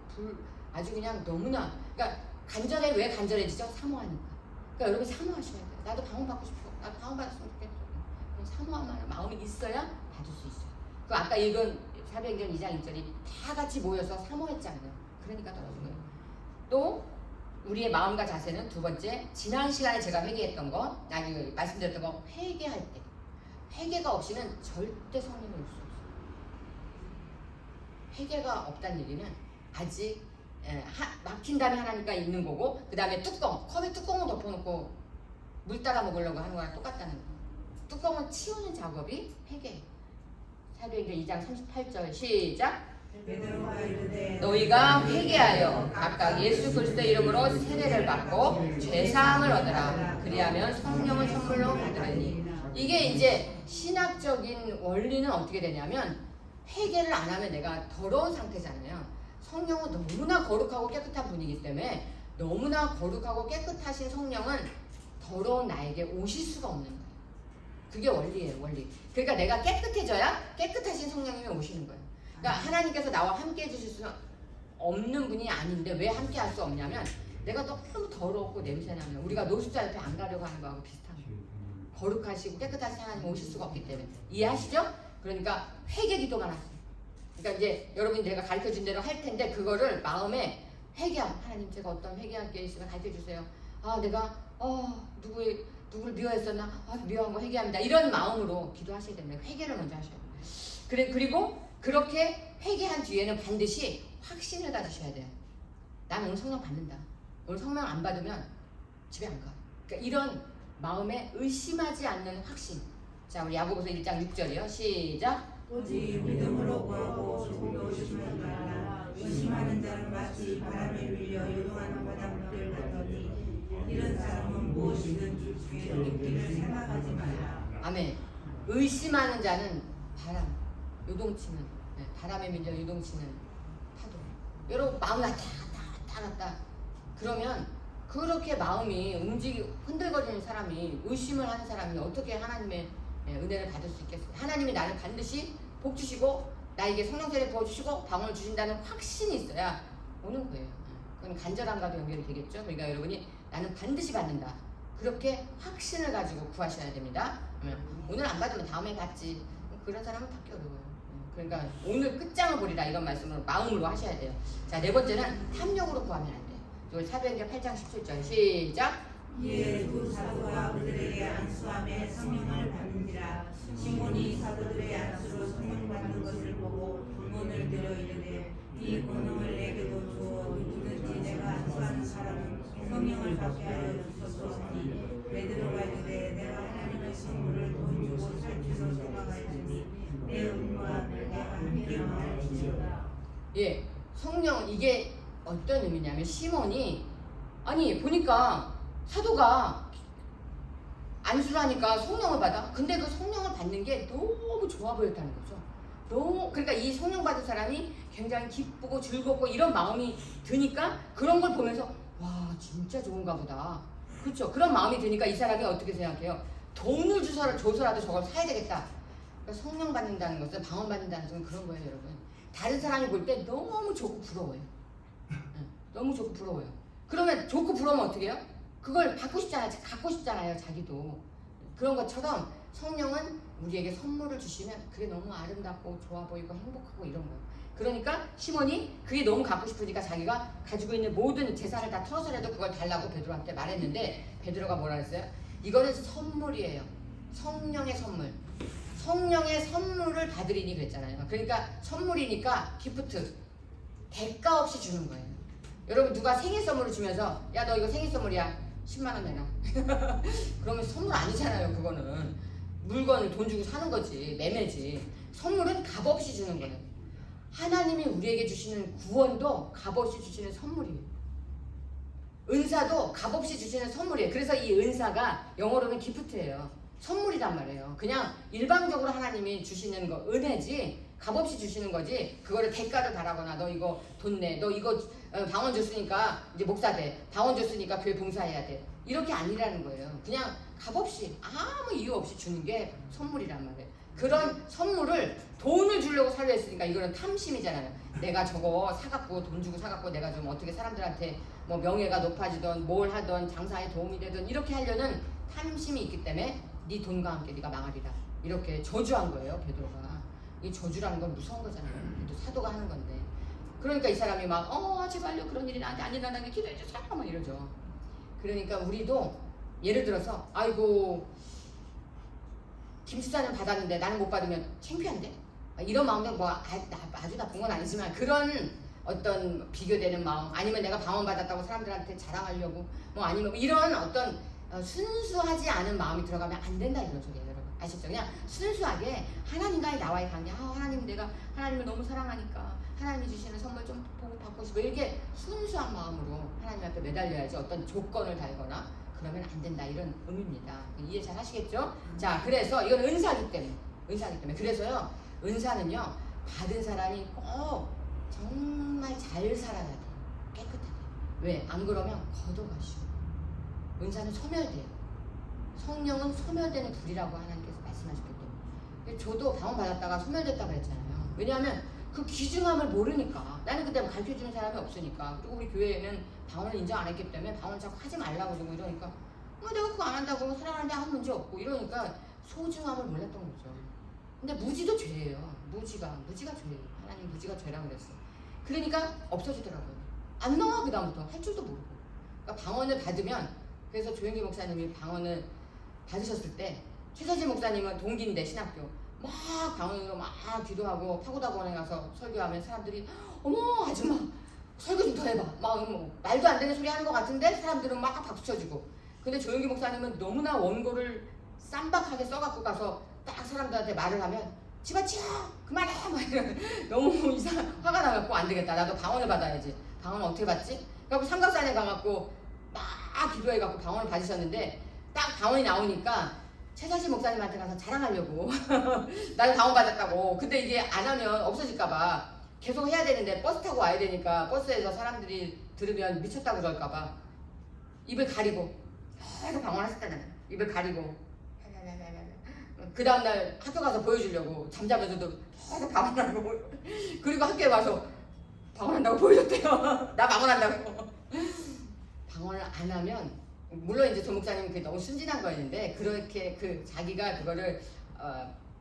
아주 그냥 너무나 그러니까 간절해. 왜 간절해지죠? 사모하니까. 그러니까 여러분 사모하셔야 돼요. 나도 방언 받고 싶어. 나도 방언 받았으면 좋겠어. 사모하는 마음이 있어야 받을 수 있어요. 그 아까 읽은 사도행전 2장 1절이 다 같이 모여서 사모했잖아요. 그러니까 떨어진 거예요. 또 우리의 마음과 자세는 두 번째, 지난 시간에 제가 회개했던 거, 말씀드렸던 거, 회개할 때 회개가 없이는 절대 성령을 올 수 없어요. 회개가 없다는 얘기는 아직 막힌 다음에 하나님과 있는 거고, 그 다음에 컵에 뚜껑을 덮어놓고 물 따라 먹으려고 하는 거랑 똑같다는 거예요. 뚜껑을 치우는 작업이 회개예요. 사도행전 2장 38절 시작. 베드로가 이르되 너희가 회개하여 각각 예수 그리스도의 이름으로 세례를 받고 죄사함을 얻으라. 그리하면 성령을 선물로 받으리니. 이게 이제 신학적인 원리는 어떻게 되냐면 회개를 안 하면 내가 더러운 상태잖아요. 성령은 너무나 거룩하고 깨끗한 분이기 때문에 너무나 거룩하고 깨끗하신 성령은 더러운 나에게 오실 수가 없는 거예요. 그게 원리예요, 원리. 그러니까 내가 깨끗해져야 깨끗하신 성령님이 오시는 거예요. 그러니까 하나님께서 나와 함께 해주실 수는 없는 분이 아닌데 왜 함께 할 수 없냐면 내가 너무 더럽고 냄새나면 우리가 노숙자 옆에 안 가려고 하는 거하고 비슷한 거예요. 거룩하시고 깨끗하신 하나님 오실 수가 없기 때문에. 이해하시죠? 그러니까 회개 기도만 하세요. 그러니까 이제 여러분이 내가 가르쳐준 대로 할 텐데 그거를 마음에 회개함. 하나님 제가 어떤 회개할 게 있으면 가르쳐주세요. 아 내가 누구를 미워했었나? 아 미워한 거 회개합니다. 이런 마음으로 기도하셔야 됩니다. 회개를 먼저 하셔야 돼요. 그리고 그렇게 회개한 뒤에는 반드시 확신을 가지셔야 돼요. 난 오늘 성령 받는다. 오늘 성령 안 받으면 집에 안 가. 그러니까 이런 마음에 의심하지 않는 확신. 자 우리 야고보서 1장 6절이요. 시작. 오직 믿음으로 구하고 조금도 의심하지 말라. 의심하는 자는 마치 바람에 밀려 요동하는 바닷물 같으니 이런 사람은 무엇이든 주의 있기를 생각하지 말라. 아멘. 의심하는 자는 바람, 요동치는 바람에 밀려 요동치는 파도. 여러분 마음이 왔다. 그러면 그렇게 마음이 흔들거리는 사람이 의심을 하는 사람이 어떻게 하나님의 은혜를 받을 수 있겠어요? 하나님이 나를 반드시 복 주시고 나에게 성령세례 부어주시고 방언을 주신다는 확신이 있어야 오는 거예요. 그건 간절함과도 연결이 되겠죠. 그러니까 여러분이 나는 반드시 받는다. 그렇게 확신을 가지고 구하셔야 됩니다. 오늘 안 받으면 다음에 받지. 그런 사람은 받기 어려워요. 그러니까 오늘 끝장을 보리라 이런 말씀으로 마음으로 하셔야 돼요. 자, 네 번째는 탐욕으로 구하면 안 돼요. 이걸 사도행전 8장 17절 시작. 이에 두 사도가 그들에게 안수함에 성령을 받는지라. 시몬이 사도들의 안수로 성령 받는 것을 보고 문을 들어 이르되 이 권능을 내게도 주어 누구든지 내가 안수하는 사람은 성령을 받게 하여 주소서 하니 베드로가 이르되 내가 하나님의 성물을 돈 주고 살피서 생각하였으니 내 은과 내가 함께 말할지어다. 예, 성령 이게 어떤 의미냐면 시몬이 아니 보니까 사도가 안수를 하니까 성령을 받아. 근데 그 성령을 받는 게 너무 좋아 보였다는 거죠. 그러니까 이 성령 받은 사람이 굉장히 기쁘고 즐겁고 이런 마음이 드니까 그런 걸 보면서 와 진짜 좋은가 보다. 그렇죠. 그런 마음이 드니까 이 사람이 어떻게 생각해요? 돈을 줘서라도 저걸 사야 되겠다. 그러니까 성령 받는다는 것은 방언 받는다는 것은 그런 거예요, 여러분. 다른 사람이 볼 때 너무 좋고 부러워요. 너무 좋고 부러워요. 그러면 좋고 부러우면 어떻게 해요? 그걸 갖고 싶잖아요, 자기도. 그런 것처럼 성령은 우리에게 선물을 주시면 그게 너무 아름답고 좋아 보이고 행복하고 이런 거예요. 그러니까 시몬이 그게 너무 갖고 싶으니까 자기가 가지고 있는 모든 재산을 다 털어서라도 그걸 달라고 베드로한테 말했는데 베드로가 뭐라 했어요? 이거는 선물이에요. 성령의 선물. 성령의 선물을 받으리니 그랬잖아요. 그러니까 선물이니까 기프트. 대가 없이 주는 거예요. 여러분 누가 생일 선물을 주면서 야 너 이거 생일 선물이야 10만 원 내놔. 그러면 선물 아니잖아요. 그거는 물건을 돈 주고 사는 거지. 매매지. 선물은 값없이 주는 거예요. 하나님이 우리에게 주시는 구원도 값없이 주시는 선물이에요. 은사도 값없이 주시는 선물이에요. 그래서 이 은사가 영어로는 기프트예요. 선물이란 말이에요. 그냥 일방적으로 하나님이 주시는 거 은혜지 값없이 주시는 거지 그거를 대가를 바라거나 너 이거 돈 내, 너 이거 방언 줬으니까 이제 목사 돼, 방언 줬으니까 교회 봉사해야 돼, 이렇게 아니라는 거예요. 그냥 값없이 아무 이유 없이 주는 게 선물이란 말이에요. 그런 선물을 돈을 주려고 사려 했으니까 이거는 탐심이잖아요. 내가 저거 사갖고 돈 주고 사갖고 내가 좀 어떻게 사람들한테 뭐 명예가 높아지던 뭘 하던 장사에 도움이 되든 이렇게 하려는 탐심이 있기 때문에 네 돈과 함께 네가 망하리라 이렇게 저주한 거예요. 베드로가. 이 저주라는 건 무서운 거잖아요. 또 사도가 하는 건데. 그러니까 이 사람이 막 제발요 그런 일이 나한테 안 일어나게 기도해 주세요 막 이러죠. 그러니까 우리도 예를 들어서 아이고 김수사는 받았는데 나는 못 받으면 창피한데 이런 마음도 뭐 아주 나쁜 건 아니지만 그런 어떤 비교되는 마음 아니면 내가 방언 받았다고 사람들한테 자랑하려고 뭐 아니면 이런 어떤 순수하지 않은 마음이 들어가면 안 된다 이런 소리예요. 여러분 아시죠? 그냥 순수하게 하나님과의 나와의 관계 하나님 내가 하나님을 너무 사랑하니까 하나님이 주시는 선물 좀 보고 받고 싶어 이렇게 순수한 마음으로 하나님 앞에 매달려야지 어떤 조건을 달거나 그러면 안 된다 이런 의미입니다. 이해 잘 하시겠죠? 자 그래서 이건 은사기 때문에 그래서요 은사는요 받은 사람이 꼭 정말 잘 살아야 돼요. 깨끗하게. 왜? 안 그러면 걷어가시고 은사는 소멸돼요. 성령은 소멸되는 불이라고 하나님께서 말씀하셨기 때문에. 저도 방언 받았다가 소멸됐다 그랬잖아요. 왜냐하면 그 귀중함을 모르니까. 나는 그때 가르쳐주는 사람이 없으니까. 그리고 우리 교회에는 방언을 인정 안 했기 때문에 방언을 자꾸 하지 말라고 그러고 이러니까 내가 그거 안 한다고 사랑하는데 아무 문제 없고 이러니까 소중함을 몰랐던 거죠. 근데 무지도 죄예요. 무지가 죄예요. 하나님 무지가 죄라고 그랬어. 그러니까 없어지더라고요. 안 나와 그다음부터 할 줄도 모르고. 그러니까 방언을 받으면 그래서 조영기 목사님이 방언을 받으셨을 때 최서진 목사님은 동기인데 신학교 막 방언으로 막 기도하고 파고다본에 가서 설교하면 사람들이 어머 아줌마 설교 좀 더 해봐 막 말도 안 되는 소리 하는 것 같은데 사람들은 막 박수 쳐주고. 근데 조영기 목사님은 너무나 원고를 쌈박하게 써갖고 가서 딱 사람들한테 말을 하면 집어치워 그만해 막 너무 화가 나갖고 안 되겠다 나도 방언을 받아야지. 방언을 어떻게 받지? 그래서 삼각산에 가갖고 막 기도해갖고 방언을 받으셨는데 딱 방언이 나오니까 최사신 목사님한테 가서 자랑하려고 나는 방언 받았다고. 근데 이게 안 하면 없어질까봐 계속 해야 되는데 버스 타고 와야 되니까 버스에서 사람들이 들으면 미쳤다고 그럴까봐 입을 가리고 계속 방언하셨잖아요. 입을 가리고 그 다음날 학교 가서 보여주려고 잠자면서도 계속 방언하고 그리고 학교에 와서 방언한다고 보여줬대요. 나 방언한다고. 방언을 안 하면 물론 이제 조 목사님은 그게 너무 순진한 거였는데 그렇게 그 자기가 그거를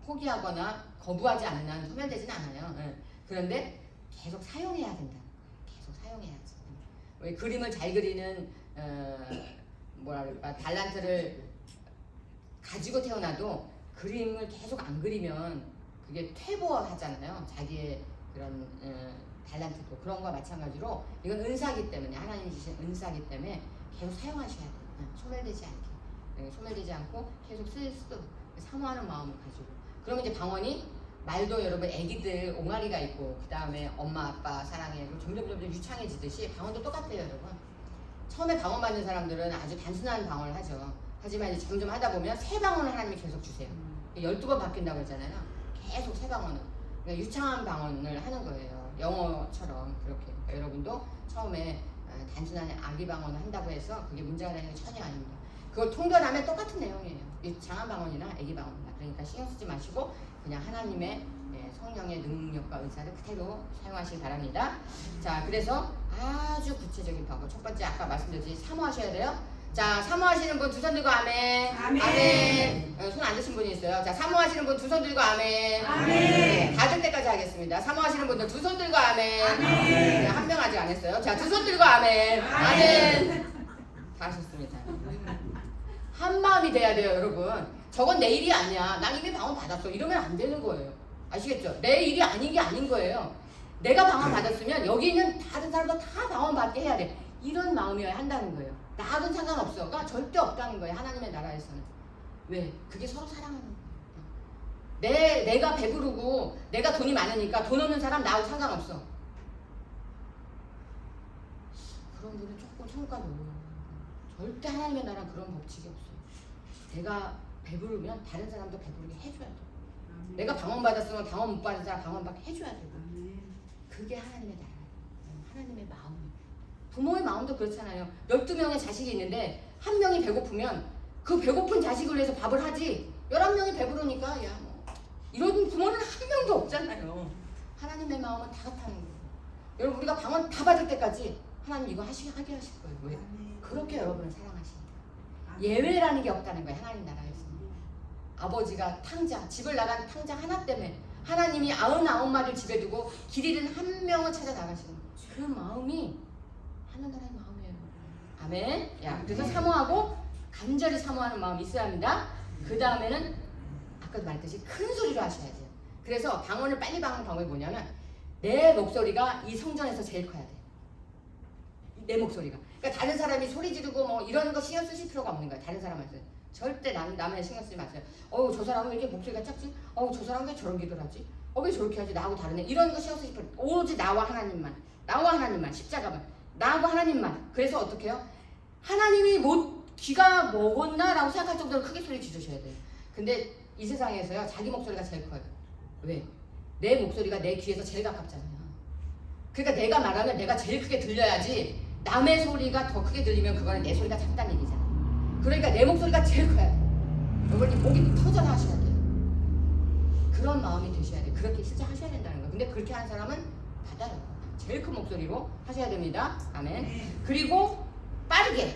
포기하거나 거부하지 않는 한 소멸되진 않아요. 그런데 계속 사용해야 된다. 계속 사용해야지. 왜 그림을 잘 그리는 뭐랄까 달란트를 가지고 태어나도 그림을 계속 안 그리면 그게 퇴보하잖아요. 자기의 그런 달란트도 그런 거와 마찬가지로 이건 은사기 때문에 하나님이 주신 은사기 때문에 계속 사용하셔야 돼요. 소멸되지 않게. 소멸되지 않고 계속 쓸 수도 사모하는 마음을 가지고. 그러면 이제 방언이 말도 여러분 애기들 옹알이가 있고 그 다음에 엄마 아빠 사랑해 점점 유창해지듯이 방언도 똑같아요 여러분. 처음에 방언 받는 사람들은 아주 단순한 방언을 하죠. 하지만 이제 점점 하다 보면 새 방언을 하나님이 계속 주세요. 12번 바뀐다고 했잖아요. 계속 새 방언을. 그러니까 유창한 방언을 하는 거예요. 영어처럼 그렇게. 그러니까 여러분도 처음에 단순한 아기 방언을 한다고 해서 그게 문제가 되는 게 전혀 아닙니다. 그걸 통변하면 똑같은 내용이에요. 유창한 방언이나 아기 방언이나. 그러니까 신경 쓰지 마시고 그냥 하나님의 성령의 능력과 은사를 그대로 사용하시기 바랍니다. 자, 그래서 아주 구체적인 방법. 첫 번째 아까 말씀드렸듯이 사모하셔야 돼요. 자, 사모하시는 분 두 손 들고 아멘. 아멘. 손 안 드신 분이 있어요. 자, 사모하시는 분 두 손 들고 아멘. 아멘. 네, 닫을 때까지 하겠습니다. 사모하시는 분들 두 손 들고 아멘. 아멘. 네, 한 명 아직 안 했어요. 자, 두 손 들고 아멘. 아멘. 다 하셨습니다. 한 마음이 돼야 돼요, 여러분. 저건 내 일이 아니야. 난 이미 방언 받았어. 이러면 안 되는 거예요. 아시겠죠? 내 일이 아닌 게 아닌 거예요. 내가 방언 받았으면 여기 있는 다른 사람도 다 방언 받게 해야 돼. 이런 마음이어야 한다는 거예요. 나하고는 상관없어가 절대 없다는 거예요. 하나님의 나라에서는. 왜? 그게 서로 사랑하는 거예요. 내가 배부르고 내가 돈이 많으니까 돈 없는 사람 나하고 상관없어. 그런 분은 조금 천국까지 올라가요. 절대 하나님의 나라는 그런 법칙이 없어요. 내가 배부르면 다른 사람도 배부르게 해줘야 돼. 내가 방언 받았으면 방언 못 받은 사람 방언 받게 해줘야 되고. 그게 하나님의 나라예요. 하나님의 마음. 부모의 마음도 그렇잖아요. 12명의 자식이 있는데 한 명이 배고프면 그 배고픈 자식을 위해서 밥을 하지 11명이 배부르니까 야 뭐 이런 부모는 한 명도 없잖아요. 하나님의 마음은 다 같다는 거예요. 여러분 우리가 방언 다 받을 때까지 하나님 이거 하게 하실 거예요. 왜? 그렇게 여러분을 사랑하시니까. 예외라는 게 없다는 거예요. 하나님 나라에서. 아버지가 탕자, 집을 나간 탕자 하나 때문에 하나님이 99마리를 집에 두고 길 잃은 한 명을 찾아 나가시는 그 마음이 하나님의 마음이에요. 아멘. 야, 그래서 사모하고 간절히 사모하는 마음이 있어야 합니다. 그 다음에는 아까도 말했듯이 큰 소리로 하셔야 돼요. 그래서 방언을 빨리 받는 방법이 뭐냐면 내 목소리가 이 성전에서 제일 커야 돼. 내 목소리가. 그러니까 다른 사람이 소리 지르고 뭐 이런 거 신경 쓰실 필요가 없는 거예요. 다른 사람한테 절대 남의 신경 쓰지 마세요. 저 사람은 왜 이렇게 목소리가 작지? 저 사람은 왜 저런 기도를 하지? 왜 저렇게 하지? 나하고 다르네. 이런 거 신경 쓰실 필요 없어요. 오로지 나와 하나님만 십자가만 나하고 하나님만. 그래서 어떻게 해요? 하나님이 귀가 먹었나? 라고 생각할 정도로 크게 소리 지르셔야 돼요. 근데 이 세상에서요 자기 목소리가 제일 커요. 왜? 내 목소리가 내 귀에서 제일 가깝잖아요. 그러니까 내가 말하면 내가 제일 크게 들려야지 남의 소리가 더 크게 들리면 그거는 내 소리가 작다는 얘기잖아요. 그러니까 내 목소리가 제일 커야 돼요. 여러분이 목이 터져나 하셔야 돼요. 그런 마음이 드셔야 돼. 그렇게 진짜 하셔야 된다는 거예요. 근데 그렇게 하는 사람은 받아요. 제일 큰 목소리로 하셔야 됩니다. 아멘. 네. 그리고 빠르게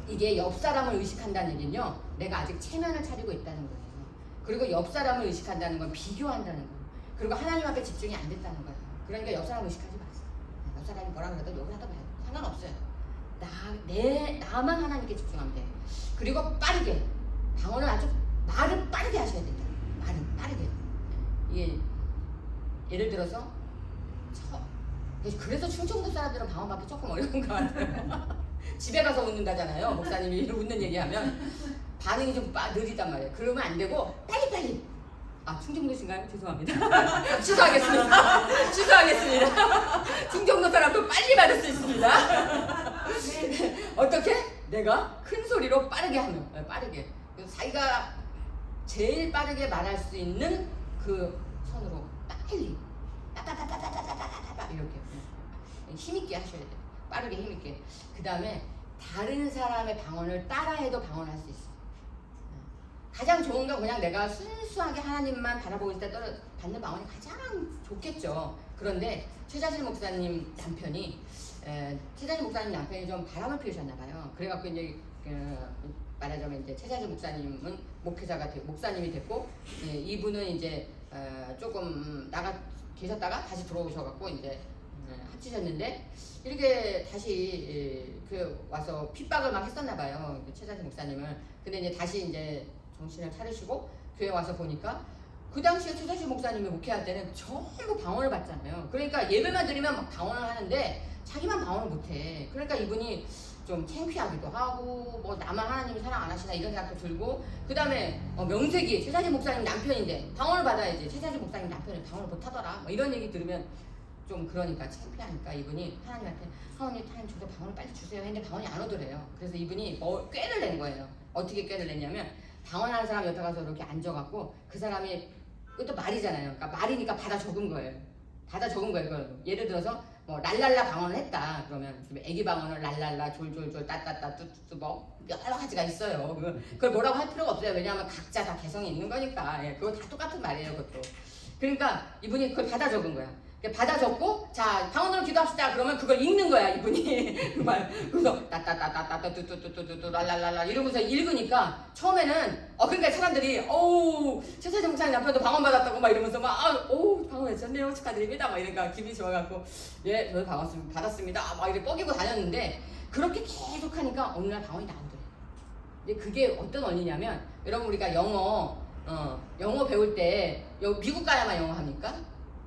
이게 옆 사람을 의식한다는 얘기는요, 내가 아직 체면을 차리고 있다는 거예요. 그리고 옆 사람을 의식한다는 건 비교한다는 거예요. 그리고 하나님 앞에 집중이 안 됐다는 거예요. 그러니까 옆 사람 의식하지 마세요. 옆 사람이 뭐라 그래도 욕을 하다 봐요. 상관없어요. 나만 하나님께 집중하면 돼요. 그리고 빠르게 방언을 아주 말을 빠르게 하셔야 된다. 말을 빠르게. 이게 예를 들어서 그래서 충청도 사람들은 방언 받기 조금 어려운 것 같아요. 집에 가서 웃는다잖아요. 목사님이 웃는 얘기하면 반응이 좀 느리단 말이에요. 그러면 안 되고 빨리빨리. 아, 충청도신가요? 죄송합니다. 취소하겠습니다. 취소하겠습니다. 충청도 사람도 빨리 받을 수 있습니다. 어떻게? 내가 큰 소리로 빠르게 하면 빠르게. 자기가 제일 빠르게 말할 수 있는 그 선으로 빨리 따다다다다다다다다 이렇게 힘있게 하셔야 돼요. 빠르게 힘있게. 그 다음에 다른 사람의 방언을 따라해도 방언할 수 있어요. 가장 좋은 건 그냥 내가 순수하게 하나님만 바라보고 있을 때 받는 방언이 가장 좋겠죠. 그런데 최자실 목사님 남편이 좀 바람을 피우셨나 봐요. 그래갖고 이제 말하자면 이제 최자실 목사님은 목사님이 됐고, 이분은 이제 조금 나가 계셨다가 다시 들어오셔갖고 이제 합치셨는데, 이렇게 다시 와서 핍박을 막 했었나 봐요. 최자실 목사님을. 근데 이제 다시 이제 정신을 차리시고 교회 와서 보니까 그 당시에 최자실 목사님이 목회할 때는 전부 방언을 받잖아요. 그러니까 예배만 드리면 막 방언을 하는데 자기만 방언을 못해. 그러니까 이분이 좀 창피하기도 하고, 뭐 나만 하나님이 사랑 안 하시나 이런 생각도 들고, 그 다음에 명색이 최자실 목사님 남편인데 방언을 받아야지, 최자실 목사님 남편이 방언을 못하더라, 뭐 이런 얘기 들으면 좀 그러니까 창피하니까 이분이 하나님한테 하나님 저도 방언을 빨리 주세요 했는데 방언이 안 오더래요. 그래서 이분이 꾀를 낸 거예요. 어떻게 꾀를 냈냐면, 방언하는 사람 옆에 가서 이렇게 앉아갖고 그 사람이, 그것도 말이잖아요. 그러니까 말이니까 받아 적은 거예요. 이걸 예를 들어서 뭐 랄랄라 방언을 했다 그러면 애기 방언을 랄랄라 졸졸졸 따따따 뚜뚜뚜 뭐 여러 가지가 있어요. 그걸 뭐라고 할 필요가 없어요. 왜냐하면 각자 다 개성이 있는 거니까. 그거 다 똑같은 말이에요. 그것도. 그러니까 이분이 그걸 받아 적은 거야. 받아 적고, 자 방언으로 기도합시다 그러면 그걸 읽는 거야 이분이. 그래서 따따따따따 뚜뚜뚜뚜뚜 랄랄랄라 이러면서 읽으니까 처음에는 그러니까 사람들이 최자실 목사님 남편도 방언 받았다고 막 이러면서 막 방언 했었네요, 축하드립니다 막 이러니까 기분이 좋아갖고, 예 저도 받았습니다 막 이렇게 뻐기고 다녔는데, 그렇게 계속 하니까 어느 날 방언이 나오더래요. 근데 그게 어떤 원리냐면, 여러분 우리가 영어 배울 때 미국 가야만 영어 합니까?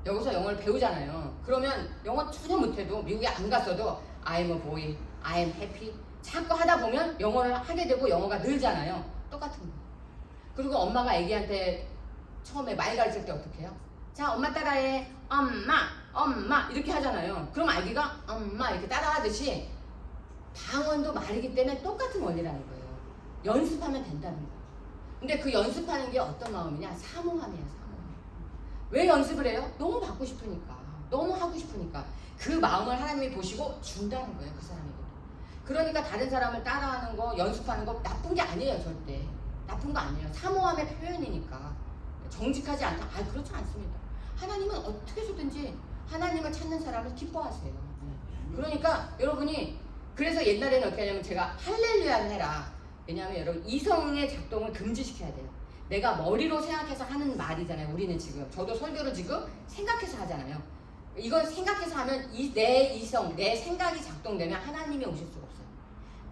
여기서 영어를 배우잖아요. 그러면 영어 전혀 못해도, 미국에 안 갔어도 I'm a boy, I'm happy 자꾸 하다 보면 영어를 하게 되고 영어가 늘잖아요. 똑같은 거예요. 그리고 엄마가 애기한테 처음에 말 가르칠 때 어떻게 해요? 자 엄마 따라해, 엄마 이렇게 하잖아요. 그럼 아기가 엄마 이렇게 따라하듯이 방언도 말이기 때문에 똑같은 원리라는 거예요. 연습하면 된다는 거예요. 근데 그 연습하는 게 어떤 마음이냐? 사모함이에요. 왜 연습을 해요? 너무 받고 싶으니까, 너무 하고 싶으니까. 그 마음을 하나님이 보시고 준다는 거예요, 그 사람에게. 그러니까 다른 사람을 따라하는 거, 연습하는 거 나쁜 게 아니에요. 절대 나쁜 거 아니에요. 사모함의 표현이니까. 정직하지 않다, 그렇지 않습니다. 하나님은 어떻게 해서든지 하나님을 찾는 사람을 기뻐하세요. 그러니까 여러분이, 그래서 옛날에는 어떻게 하냐면 제가 할렐루야를 해라. 왜냐하면 여러분 이성의 작동을 금지시켜야 돼요. 내가 머리로 생각해서 하는 말이잖아요. 우리는 지금, 저도 설교를 지금 생각해서 하잖아요. 이걸 생각해서 하면 내 이성, 내 생각이 작동되면 하나님이 오실 수가 없어요.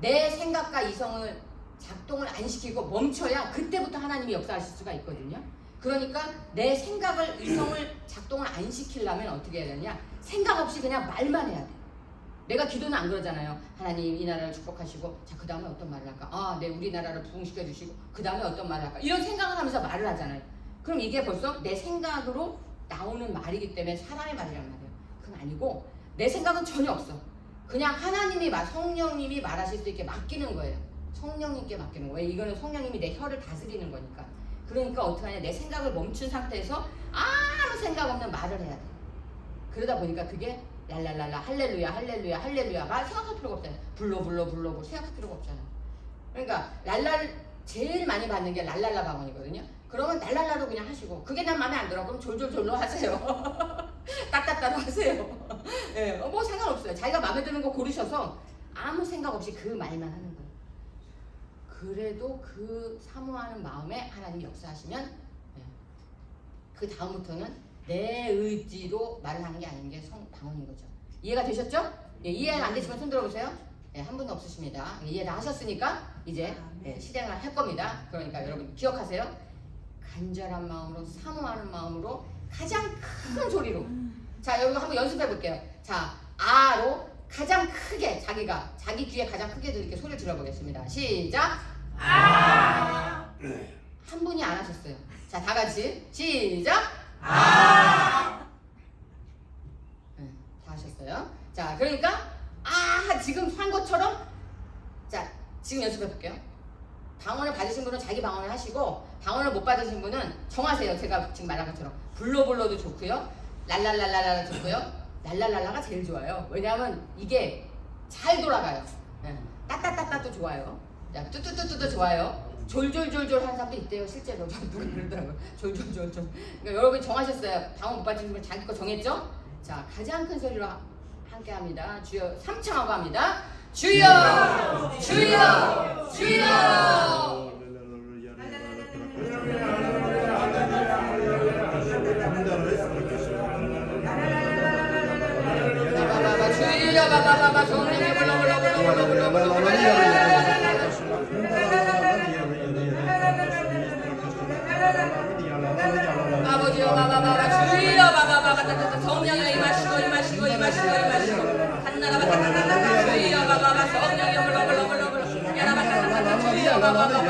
내 생각과 이성을 작동을 안 시키고 멈춰야 그때부터 하나님이 역사하실 수가 있거든요. 그러니까 내 생각을, 이성을 작동을 안 시키려면 어떻게 해야 되냐? 생각 없이 그냥 말만 해야 돼. 내가 기도는 안 그러잖아요. 하나님 이 나라를 축복하시고, 자 그 다음에 어떤 말을 할까? 네 우리나라를 부흥시켜 주시고 그 다음에 어떤 말을 할까? 이런 생각을 하면서 말을 하잖아요. 그럼 이게 벌써 내 생각으로 나오는 말이기 때문에 사람의 말이란 말이에요. 그건 아니고, 내 생각은 전혀 없어. 그냥 하나님이 성령님이 말하실 수 있게 맡기는 거예요. 성령님께 맡기는 거예요. 이거는 성령님이 내 혀를 다스리는 거니까. 그러니까 어떻게 하냐? 내 생각을 멈춘 상태에서 아무 생각 없는 말을 해야 돼. 그러다 보니까 그게 랄랄랄라 할렐루야가 생각할 필요가 없잖아요. 불러 생각할 필요가 없잖아요. 그러니까 제일 많이 받는 게 랄랄라 방언이거든요. 그러면 날랄라로 그냥 하시고 그게 난 마음에 안 들어. 그럼 졸졸졸로 하세요. 딱딱따로 하세요. 예, 뭐 상관없어요. 자기가 마음에 드는 거 고르셔서 아무 생각 없이 그 말만 하는 거예요. 그래도 그 사모하는 마음에 하나님 역사하시면 예, 그 다음부터는 내 의지로 말을 하는 게 아닌 게 방언인 거죠. 이해가 되셨죠? 예, 이해가 안 되시면 손 들어보세요. 예, 한 분도 없으십니다. 이해 다 하셨으니까 이제 예, 실행을 할 겁니다. 그러니까 여러분 기억하세요. 간절한 마음으로 사모하는 마음으로 가장 큰 소리로. 자, 여기 한번 연습해 볼게요. 자, 아로 가장 크게 자기가 자기 귀에 가장 크게 들리게 소리를 질러보겠습니다. 시작. 아. 한 분이 안 하셨어요. 자, 다 같이 시작. 아. 네, 다 하셨어요. 자, 그러니까 지금 한 것처럼 자, 지금 연습해 볼게요. 방언을 받으신 분은 자기 방언을 하시고 방언을 못 받으신 분은 정하세요. 제가 지금 말한 것처럼 불러불러도 좋고요. 랄랄랄랄라 좋고요. 랄랄랄라가 제일 좋아요. 왜냐하면 이게 잘 돌아가요. 네. 따따따따도 좋아요. 자, 뚜뚜뚜뚜도 좋아요. 졸졸졸졸 하는 사람도 있대요. 실제로 누가 그러더라고요. 졸졸졸졸. 그러니까 여러분이 정하셨어요. 방언 못 받으신 분 자기 거 정했죠? 자, 가장 큰 소리로 함께 합니다. 주여 3청하고 합니다. 주여 주여 주여. 주여 바바바바 성령이 아버지여 바바바바 주여 바바바바 성령이 임하시고 임하시고 임하시고 임하시고 한나라바타타타 주여 바바바 성령이 흘러흘러흘러흘러 야라바타타타 주여 바바바바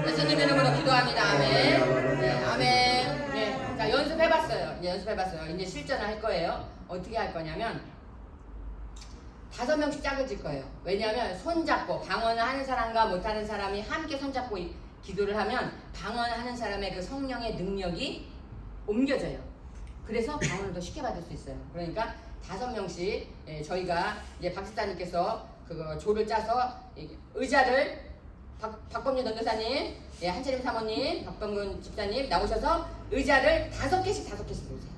예수님 이름으로 기도합니다. 아멘. 네, 아멘. 네, 자 연습해봤어요. 이제 연습해봤어요. 이제 실전을 할 거예요. 어떻게 할 거냐면 5명씩 짝을 거예요. 왜냐하면 손잡고 방언을 하는 사람과 못하는 사람이 함께 손잡고 기도를 하면 방언하는 사람의 그 성령의 능력이 옮겨져요. 그래서 방언을 더 쉽게 받을 수 있어요. 그러니까 5명씩 저희가 이제 박식사님께서 그거 조를 짜서 의자를 박범준 전도사님, 한채림 사모님, 박범근 집사님 나오셔서 의자를 5개씩 놓으세요.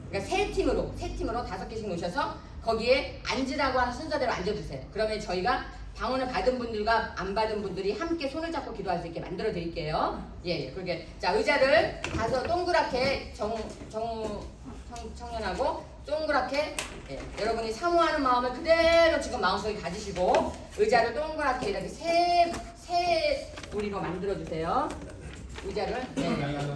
그러니까 세 팀으로 5개씩 놓으셔서 거기에 앉으라고 하는 순서대로 앉아주세요. 그러면 저희가 방언을 받은 분들과 안 받은 분들이 함께 손을 잡고 기도할 수 있게 만들어 드릴게요. 예, 그렇게 자 의자를 동그랗게 청년하고 동그랗게 여러분이 사모하는 마음을 그대로 지금 마음속에 가지시고 의자를 동그랗게 이렇게 세 우리로 만들어 주세요. 의자를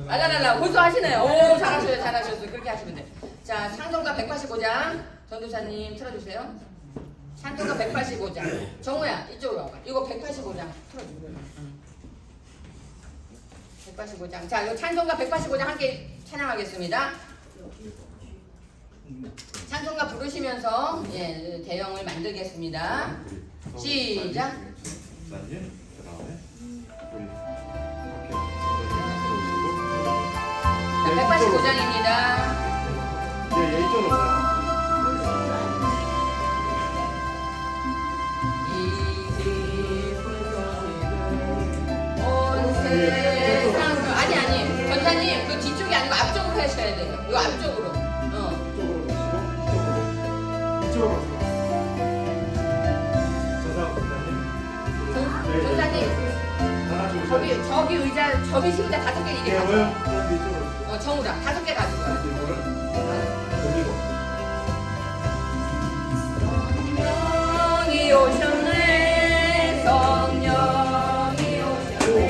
알랄랄라 벌써 하시네요. 오 잘하셨어요. 그렇게 하시면 돼. 자 창성가 185장 전도사님 틀어주세요. 창성가 185장 정우야 이쪽으로 와봐. 이거 185장 틀어줘. 185장 자 이거 찬송가 185장 함께 찬양하겠습니다. 찬송가 부르시면서 대형을 만들겠습니다. 시작. 185장입니다. 아니 전사님 그 뒤쪽이 아니고 앞쪽으로 하셔야 돼요. 이 앞쪽으로. 전사님 저기 의자 접이시 의자 5개 이게 가져와. 정우라 5개 가져와. 성령이 오셨네. 성령이 오셨네.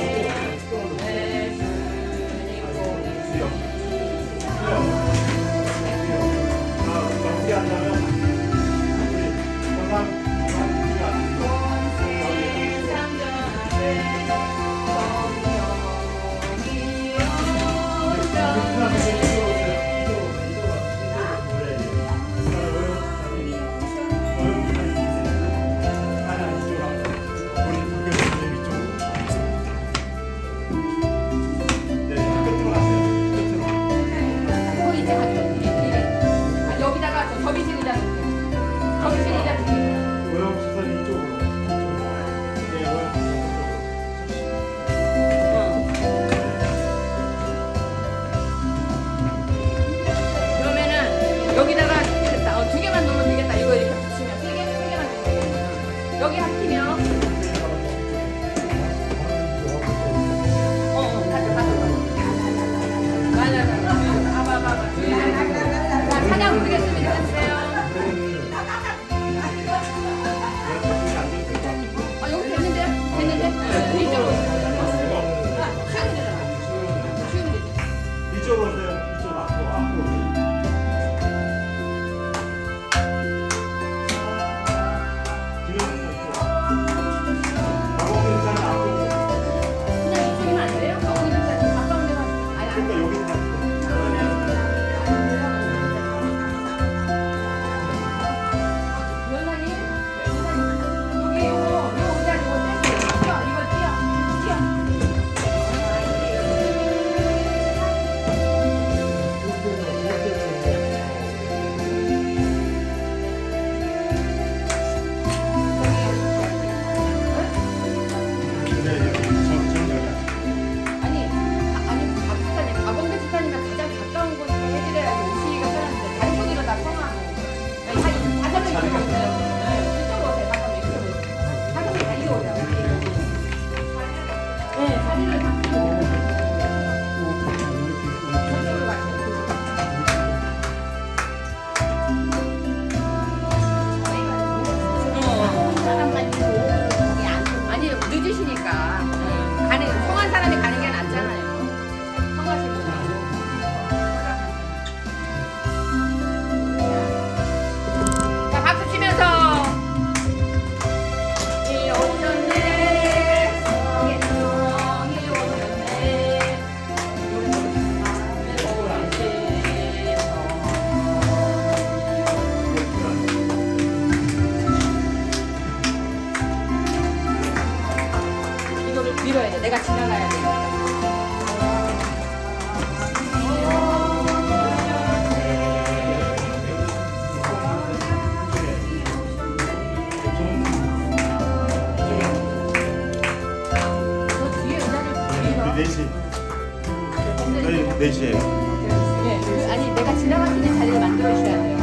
4시에요. 예, 아니 내가 지나갈 수 있는 자리를 만들어 주셔야 돼요.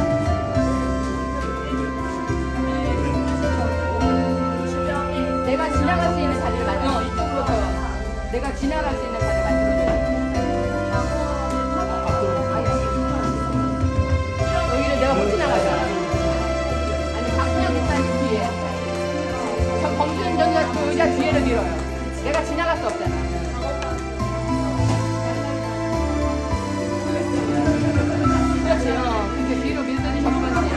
내가 지나갈 수 있는 자리를 만들어. 이쪽으로 더. 내가 지나갈 수 있는 자리를 만들어 줘야 돼. 여기를 내가 못 지나가잖아. 아니 박수영 기사님 뒤에. 저 범준 전자 그 의자 뒤에를 밀어요. 내가 지나갈 수 없잖아. 그렇지. 이렇게 뒤로 밀더니 접근지.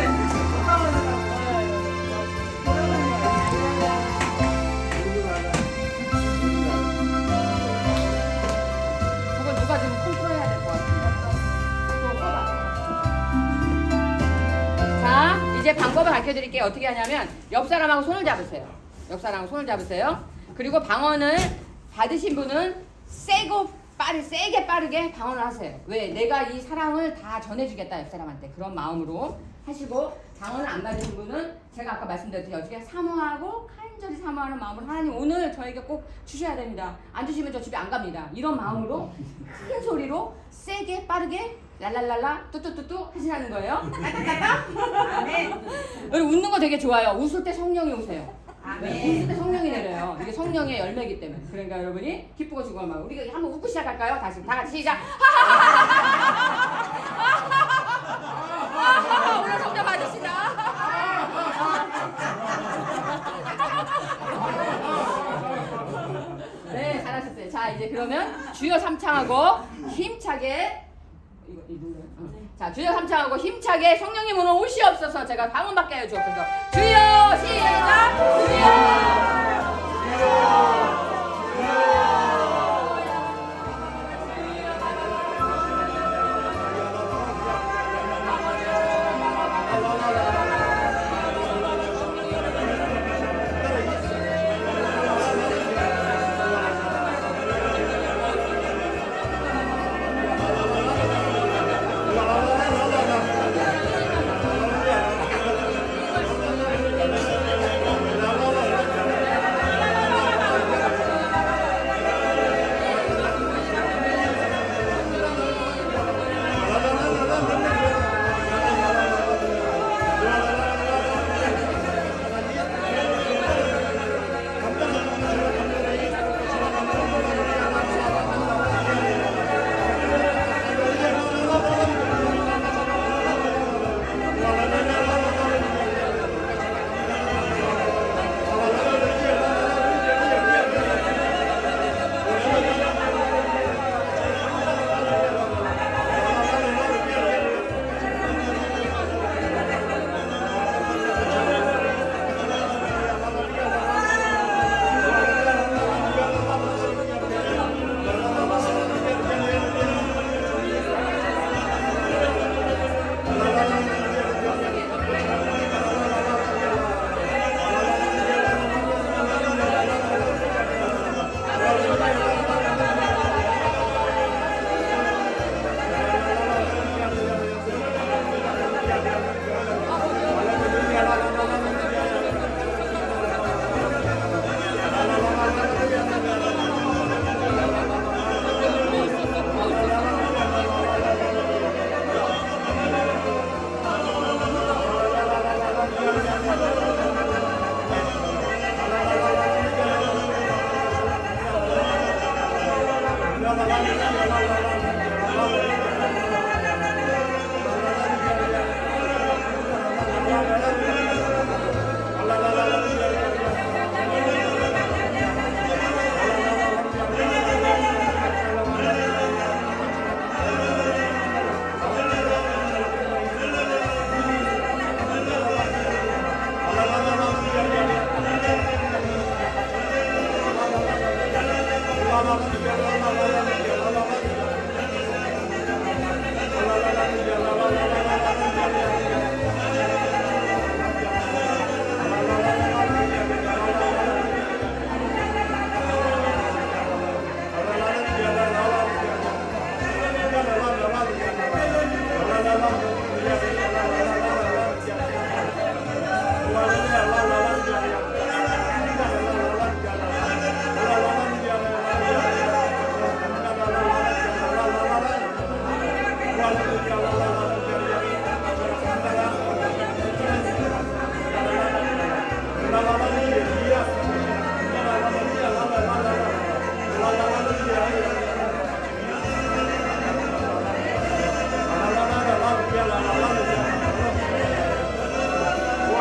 저걸 누가 좀 컨트롤해야 될 것 같아. 자, 이제 방법을 가르쳐드릴게요. 어떻게 하냐면 옆 사람하고 손을 잡으세요. 옆 사람하고 손을 잡으세요. 그리고 방언을 받으신 분은 세게 빠르게 방언을 하세요. 왜? 내가 이 사랑을 다 전해주겠다 옆 사람한테. 그런 마음으로 하시고, 방언을 안 받으신 분은 제가 아까 말씀드렸듯이 어떻게 사모하고 간절히 사모하는 마음으로 하나님 오늘 저에게 꼭 주셔야 됩니다. 안 주시면 저 집에 안 갑니다. 이런 마음으로 큰 소리로 세게 빠르게 랄랄랄라 뚜뚜뚜뚜 하시라는 거예요. 아멘. 여러분 웃는 거 되게 좋아요. 웃을 때 성령이 오세요. 아멘. 웃을 때 성령이 내려요. 이게 성령의 열매이기 때문에. 그러니까 여러분이 기쁘고 즐거운 마음. 우리가 한번 웃고 시작할까요? 다시 다 같이 시작. 오늘 성령 받으시다. 네, 잘하셨어요. 자, 이제 그러면 주여 삼창하고 힘차게 자, 주여 삼창하고 힘차게 성령님 오늘 오시옵소서. 제가 방언받게 하여 주옵소서. 주여 시작. 주여.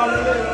Hallelujah.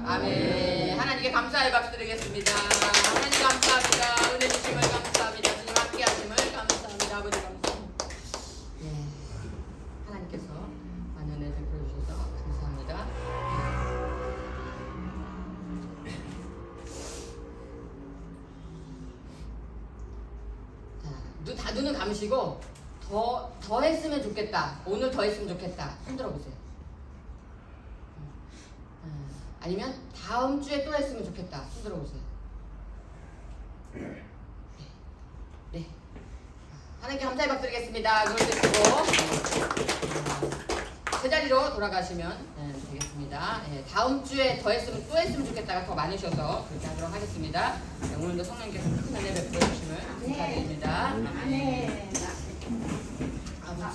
아멘. 하나님께 감사의 박수 드리겠습니다. 하나님 감사합니다. 은혜 주심을 감사합니다. 주님 함께 하심을 감사합니다. 아버지 감사합니다. 예. 하나님께서 많은 은혜 베풀어 주셔서 감사합니다. 자, 눈을 감으시고 더 했으면 좋겠다. 오늘 더 했으면 좋겠다. 손 들어보세요. 아니면 다음 주에 또 했으면 좋겠다. 손 들어보세요. 네. 하나님께 감사의 박수 드리겠습니다. 눈을 뜨시고 제자리로 돌아가시면 되겠습니다. 다음 주에 더 했으면 또 했으면 좋겠다가 더 많으셔서 그렇게 하도록 하겠습니다. 오늘도 성령님께서 큰 은혜 베풀어 주심을 감사드립니다. 아멘. 아버지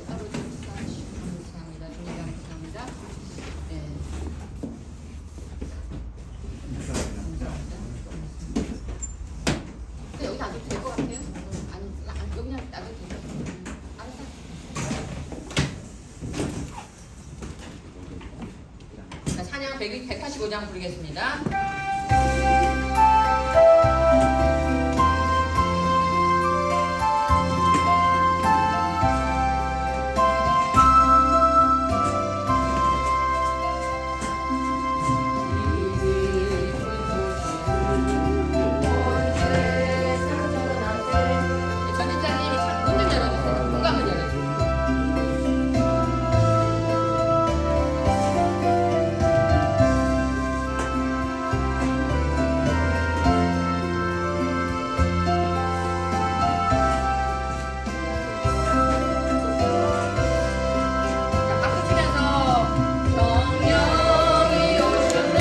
감사합니다. 주님 감사합니다. 근데 여기 놔도 될 것 같아요? 아니, 여기 그냥 놔도 돼요? 알았어. 자, 찬양 185장 부르겠습니다. 전지자님이 문좀 열어주세요. 누가 문 열어주세요. 자, 박수 치면서 성령이 오셨네,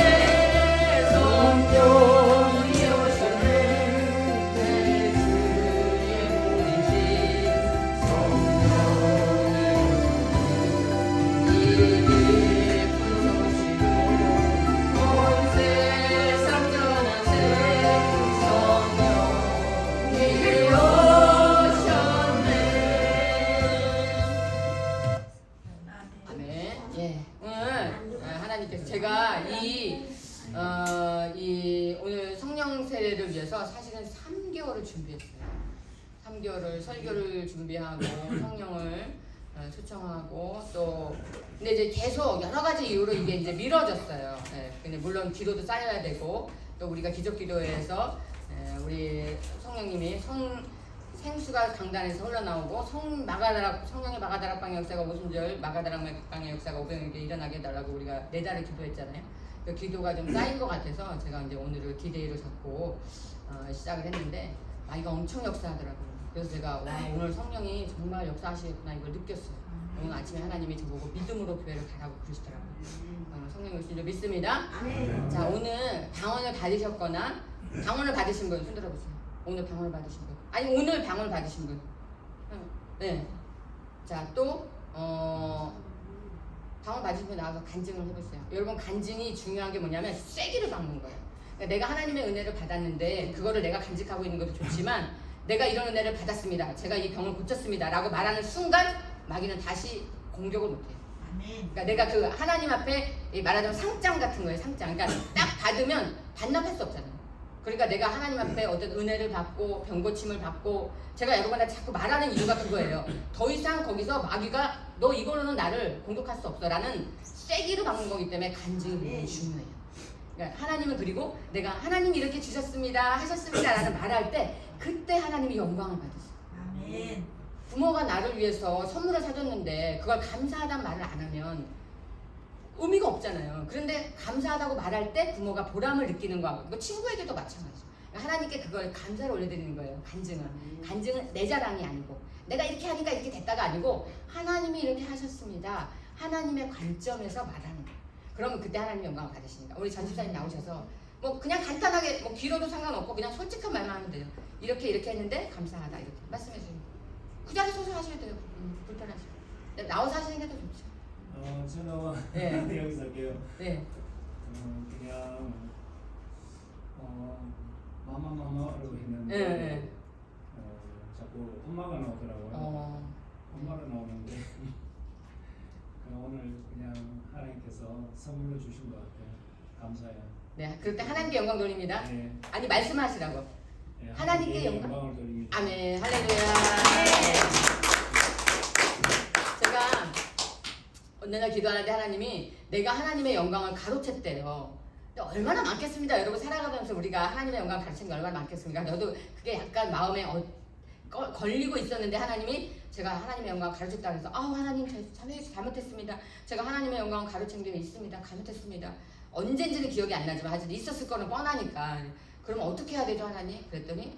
성령이 오셨네, 내 주의 몸이신 성령이 오셨네, 이 깊은 소식으로 온 세상 전하세, 성령이 오셨네. 아멘. 예, 오늘 하나님께서 제가 이 오늘 성령 세례를 위해서 사실은 3개월을 준비했어요. 3개월을 설교를 준비하고 성령을 초청하고 또 근데 이제 계속 여러 가지 이유로 이게 이제 미뤄졌어요. 예, 근데 물론 기도도 쌓여야 되고 또 우리가 기적기도회에서 우리 성령님이 생수가 강단에서 흘러나오고 성령의 마가다락방의 역사가 오순절 마가다락방의 역사가 500일에 일어나게 해달라고 우리가 4달을 기도했잖아요. 그 기도가 좀 쌓인 것 같아서 제가 이제 오늘을 디데이로 잡고 시작을 했는데 이거 엄청 역사하더라고요. 그래서 제가 와, 오늘 성령이 정말 역사하시겠구나 이걸 느꼈어요. 오늘 아침에 하나님이 저보고 믿음으로 교회를 가라고 그러시더라고요. 성령이 오신 줄 믿습니다. 자, 오늘 방언을 받으셨거나 방언을 받으신 분 손 들어보세요. 오늘 방언을 받으신 분 아니 오늘 방언을 받으신 분 네. 자, 또 방언 받으신 분 나와서 간증을 해보세요. 여러분 간증이 중요한 게 뭐냐면 쐐기를 박는 거예요. 그러니까 내가 하나님의 은혜를 받았는데 그거를 내가 간직하고 있는 것도 좋지만 내가 이런 은혜를 받았습니다. 제가 이 병을 고쳤습니다. 라고 말하는 순간 마귀는 다시 공격을 못해요. 그러니까 내가 그 하나님 앞에 말하자면 상장 같은 거예요. 상장. 그러니까 딱 받으면 반납할 수 없잖아요. 그러니까 내가 하나님 앞에 어떤 은혜를 받고 병고침을 받고 제가 여러분한테 자꾸 말하는 이유가 그거예요. 더 이상 거기서 마귀가 너 이걸로는 나를 공격할 수 없어 라는 쐐기를 박는 거기 때문에 간증이 너무 중요해요. 그러니까 하나님은 그리고 내가 하나님이 이렇게 주셨습니다 하셨습니다 라는 말할 때 그때 하나님이 영광을 받으세요. 아멘. 부모가 나를 위해서 선물을 사줬는데 그걸 감사하다는 말을 안 하면 의미가 없잖아요. 그런데 감사하다고 말할 때 부모가 보람을 느끼는 거하고 그 친구에게도 마찬가지죠. 하나님께 그걸 감사를 올려드리는 거예요. 간증은 내 자랑이 아니고 내가 이렇게 하니까 이렇게 됐다가 아니고 하나님이 이렇게 하셨습니다. 하나님의 관점에서 말하는 거예요. 그러면 그때 하나님 영광을 받으시니까 우리 전 집사님 나오셔서 뭐 그냥 간단하게 뭐 길어도 상관없고 그냥 솔직한 말만 하면 돼요. 이렇게 했는데 감사하다 이렇게 말씀해 주시면 그 자리에 서서 하셔야 돼요. 불편하시고 나와서 하시는 게 더 좋죠. 저는 네. 여기서 할게요. 네. 그냥 마마마마로 했는데 네. 자꾸 엄마가 나오더라고요. 엄마가 나오는데 오늘 그냥 하나님께서 선물로 주신 것 같아요. 감사. 감사해요. 네, 그럴 때 하나님께 영광 돌립니다. 네, 아니 말씀하시라고. 네, 하나님께 영광. 영광을 돌립니다. 아멘. 할렐루야. 제가 어느 날 기도하는데 하나님이 내가 하나님의 영광을 가로챘대요. 근데 얼마나 많겠습니다. 여러분 살아가면서 우리가 하나님의 영광 가르친 게 얼마나 많겠습니까? 저도 그게 약간 마음에 걸리고 있었는데 하나님이 제가 하나님의 영광을 가르쳤다 그래서 아우 하나님 잘못했습니다. 제가 하나님의 영광을 가르친 게 있습니다. 잘못했습니다. 언젠지는 기억이 안 나지만 하여튼 있었을 거는 뻔하니까 그럼 어떻게 해야 되죠 하나님? 그랬더니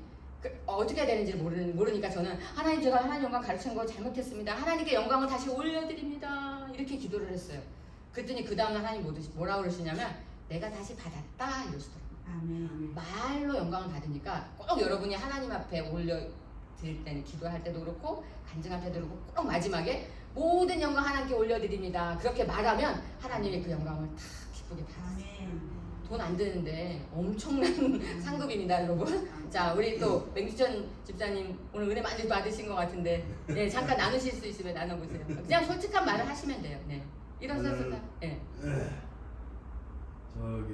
어떻게 해야 되는지 모르니까 저는 하나님 제가 하나님 영광 가르친 거 잘못했습니다. 하나님께 영광을 다시 올려드립니다. 이렇게 기도를 했어요. 그랬더니 그 다음날 하나님 뭐라고 그러시냐면 내가 다시 받았다 이러시더라고요. 아멘. 말로 영광을 받으니까 꼭 여러분이 하나님 앞에 올려드릴 때는 기도할 때도 그렇고 간증할 때도 그렇고 꼭 마지막에 모든 영광 하나님께 올려드립니다. 그렇게 말하면 하나님이 그 영광을 다 기쁘게 받으세요. 아멘. 돈 안 드는데 엄청난 상급입니다, 여러분. 자, 우리 또 맹주천 집사님 오늘 은혜 많이 받으신 것 같은데, 네, 잠깐 나누실 수 있으면 나눠보세요. 그냥 솔직한 말을 하시면 돼요. 네, 일어서서, 네. 저기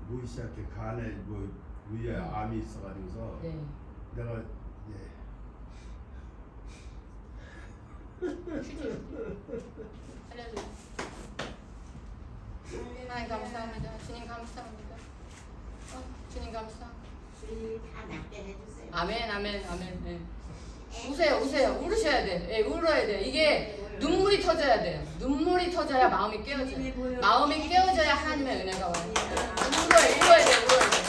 무의식하게 간에 뭐 위에 암이 있어가지고서 네. 내가 휴지. 살려줘요. 하나님 감사합니다. 주님 감사합니다. 주님 감사합니다. 주님 다 낫게 해주세요. 아멘, 아멘, 아멘. 네. 우세요, 우세요. 울으셔야 돼. 예, 울어야 돼. 이게 눈물이 터져야 돼요. 눈물이 터져야 마음이 깨어져요. 마음이 깨어져야 하나님의 은혜가 와요. 울어야 돼, 울어야 돼.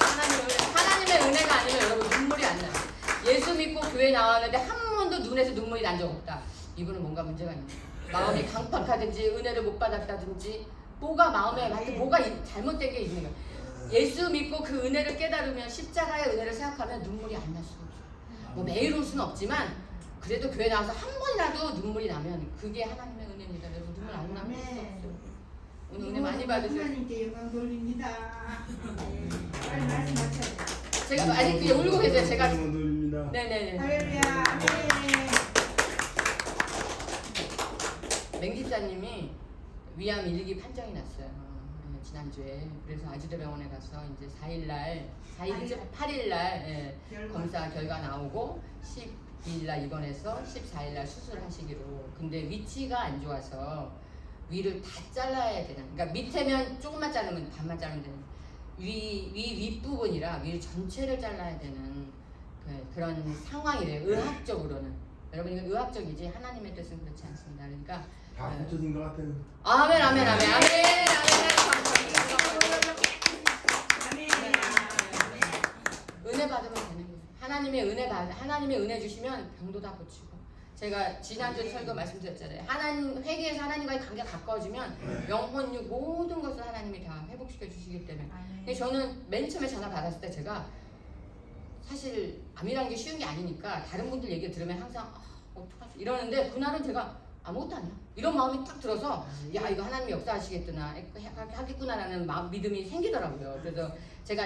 하나님의 은혜가 아니면 여러분 눈물이 안 나요. 예수 믿고 교회 나왔는데 한 번도 눈에서 눈물이 난 적 없다. 이분은 뭔가 문제가 있는 거예요. 마음이 강팍하든지 은혜를 못 받았다든지 뭐가 마음에 뭐가 잘못된 게 있는 거예요. 예수 믿고 그 은혜를 깨달으면 십자가의 은혜를 생각하면 눈물이 안 날 수가 없어요. 뭐 매일 올 수는 없지만 그래도 교회 나와서 한 번이라도 눈물이 나면 그게 하나님의 은혜입니다. 여러분 눈물 안 나면 수 없어요. 오늘 은혜 많이 받으세요. 하나님께 영광 돌립니다. 빨리 말씀하셔야 돼요. 제가 아직 그게 울고 계세요. 제가 돌립니다. 네네네. 할렐루야. 아멘. 맹집사님이 위암 1기 판정이 났어요. 지난주에. 그래서 아주대병원에 가서 이제 4일이죠? 8일날 검사 결과 나오고 12일날 입원해서 14일날 수술하시기로. 근데 위치가 안 좋아서 위를 다 잘라야 되는. 그러니까 밑에면 조금만 자르면 반만 자르면 되는. 윗부분이라 위 전체를 잘라야 되는 그런 상황이래요. 의학적으로는. 여러분 이건 의학적이지 하나님의 뜻은 그렇지 않습니다. 그러니까 다 붙여진 것 같아요. 아멘 아멘 아멘 아멘 은혜 받으면 되는 거예요. 하나님의 은혜 주시면 병도 다 고치고. 제가 지난주 설교 말씀드렸잖아요. 하나님 회개해서 하나님과의 관계가 가까워지면 영혼육 모든 것을 하나님이 다 회복시켜 주시기 때문에. 근데 저는 맨 처음에 전화 받았을 때 제가 사실 암이라는 게 쉬운 게 아니니까 다른 분들 얘기 들으면 항상 어떡하지 이러는데 그날은 제가 아무것도 아니야 이런 마음이 딱 들어서 야 이거 하나님이 역사하시겠구나 하겠구나라는 믿음이 생기더라고요. 그래서 제가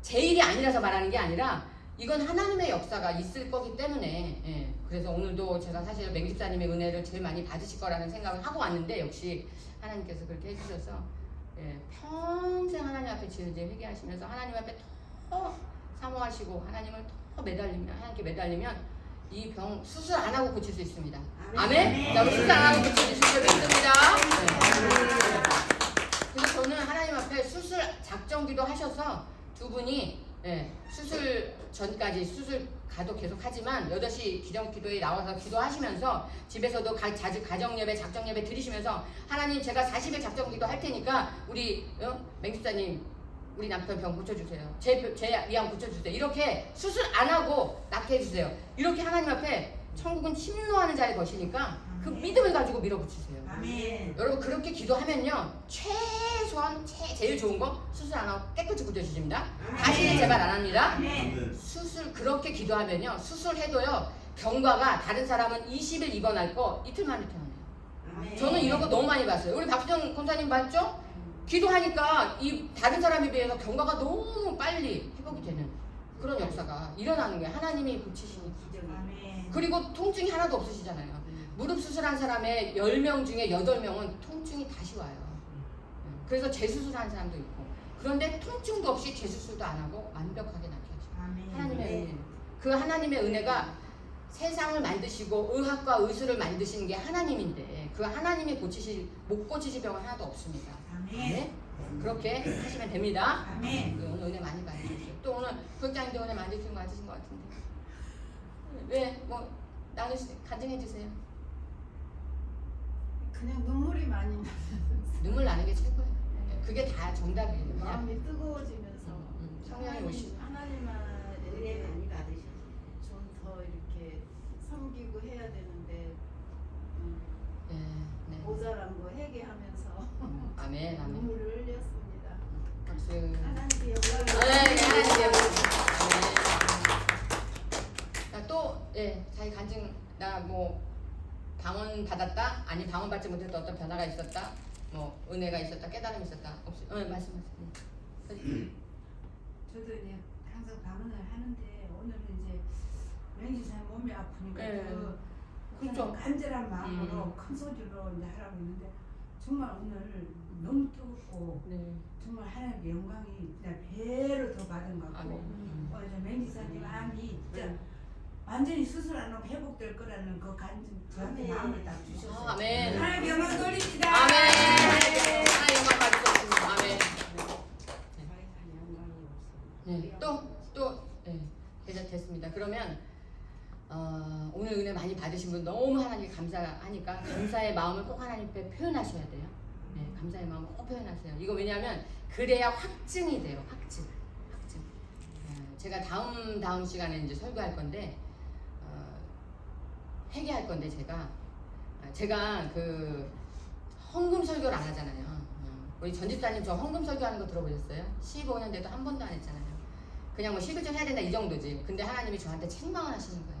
제 일이 아니라서 말하는 게 아니라 이건 하나님의 역사가 있을 거기 때문에 그래서 오늘도 제가 사실 맹집사님의 은혜를 제일 많이 받으실 거라는 생각을 하고 왔는데 역시 하나님께서 그렇게 해주셔서 평생 하나님 앞에 지은지 회개하시면서 하나님 앞에 더 사모하시고 하나님을 더 하나님께 매달리면 이 병 수술 안 하고 고칠 수 있습니다. 아멘? 자, 우리 수술 안 하고 고칠 수 있을 줄 믿습니다. 그래서 저는 하나님 앞에 수술 작정기도 하셔서 두 분이 수술 전까지 수술 가도 계속 하지만 8시 기정기도에 나와서 기도하시면서 집에서도 자주 가정예배 작정예배 드리시면서 하나님 제가 40일 작정기도 할 테니까 우리 맹집사님 우리 남편 병 고쳐주세요. 제 위암 고쳐주세요. 이렇게 수술 안 하고 낫게 해주세요. 이렇게 하나님 앞에 천국은 침노하는 자의 것이니까 그 믿음을 가지고 밀어붙이세요. 아멘. 여러분 그렇게 기도하면요 최소한 제일 좋은 거 수술 안 하고 깨끗이 고쳐주십니다. 다시는 제발 안 합니다. 수술 그렇게 기도하면요 수술해도요 경과가 다른 사람은 20일 입원할 거 이틀 만에 태어나요. 저는 이런 거 너무 많이 봤어요. 우리 박수정 권사님 봤죠? 기도하니까 이 다른 사람에 비해서 경과가 너무 빨리 회복이 되는 그런 역사가 일어나는 거예요. 하나님이 고치시니까. 그리고 통증이 하나도 없으시잖아요. 무릎 수술한 사람의 10명 중에 8명은 통증이 다시 와요. 그래서 재수술하는 사람도 있고. 그런데 통증도 없이 재수술도 안 하고 완벽하게 낫게 하죠. 하나님의 은혜. 그 하나님의 은혜가 세상을 만드시고 의학과 의술을 만드시는 게 하나님인데 그 하나님이 못 고치실 병은 하나도 없습니다. 네? 그렇게 하시면 됩니다. 아멘. 오늘 은혜 많이 받으셨어요. 또 오늘 부장님도 은혜 많이 주신 거 같으신 것 같은데 왜 뭐 간증해 주세요. 그냥 눈물이 많이 나. 눈물 나는 게 최고예요. 그게 다 정답이에요. 그냥 마음이 뜨거워지면서 성령이 오시고 하나님만 은혜 많이 받으셨어요. 좀 더 이렇게 섬기고 해야 되는데 네. 모자란 거 회개하면서 아멘 아멘. 눈물을 흘렸습니다. 박수. 하나님께 네, 하나님께 영광을. 또 자기 간증 나 뭐 방언 받았다 아니 방언 받지 못했던 어떤 변화가 있었다 뭐 은혜가 있었다 깨달음이 있었다 없이 말씀하세요. 저도 이제 항상 방언을 하는데 오늘은 이제 맹지사 몸이 아프니까 그렇죠. 그좀 간절한 마음으로 큰 소리로 이제 하라고 했는데 정말 오늘 너무 뜨겁고 네. 정말 하나님의 영광이 그냥 배로 더 받은 것 같고 이제 맹지사님 암이 진짜 완전히 수술 안 하고 회복될 거라는 그 저한테 마음을 딱 주셨어요. 아멘. 하나님 영광 돌립니다. 아멘. 하나님 영광 받으셨습니다. 아멘. 네. 또 됐습니다. 그러면 오늘 은혜 많이 받으신 분 너무 하나님께 감사하니까 감사의 마음을 꼭 하나님 앞에 표현하셔야 돼요. 네, 감사의 마음을 꼭 표현하세요. 이거 왜냐하면 그래야 확증이 돼요. 확증. 제가 다음 시간에 이제 설교할 건데 회개할 건데 제가 그 헌금 설교를 안 하잖아요. 우리 전집사님 저 헌금 설교하는 거 들어보셨어요? 15년 돼도 한 번도 안 했잖아요. 그냥 뭐 11절 해야 된다 이 정도지. 근데 하나님이 저한테 책망을 하시는 거예요.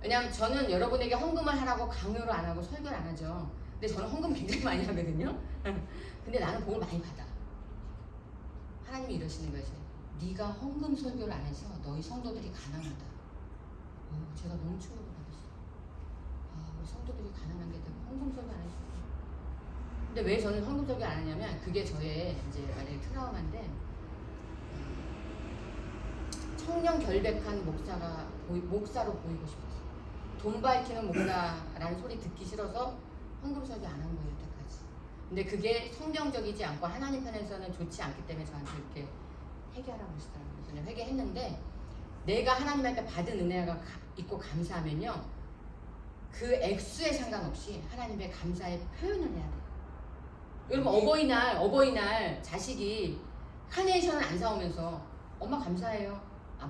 왜냐하면 저는 여러분에게 헌금을 하라고 강요를 안 하고 설교를 안 하죠. 근데 저는 헌금 굉장히 많이 하거든요. 근데 나는 복을 많이 받아. 하나님이 이러시는 거예요. 네가 헌금 설교를 안 해서 너희 성도들이 가난하다. 제가 너무 충격을 받았어요. 우리 성도들이 가난한 게 되고 헌금 설교 안 해서. 근데 왜 저는 헌금 설교 안 하냐면 그게 저의 이제 만약에 트라우마인데 청년 결백한 목사로 보이고 싶었어요. 돈 밝히는 목사라는 소리 듣기 싫어서 헌금 설교 안 한 거예요, 여태까지. 근데 그게 성경적이지 않고 하나님 편에서는 좋지 않기 때문에 저한테 이렇게 회개하라고 하시더라고요. 그래서 회개했는데 내가 하나님 앞에 받은 은혜가 있고 감사하면요, 그 액수에 상관없이 하나님의 감사의 표현을 해야 돼요. 여러분 어버이날 자식이 카네이션을 안 사오면서 엄마 감사해요.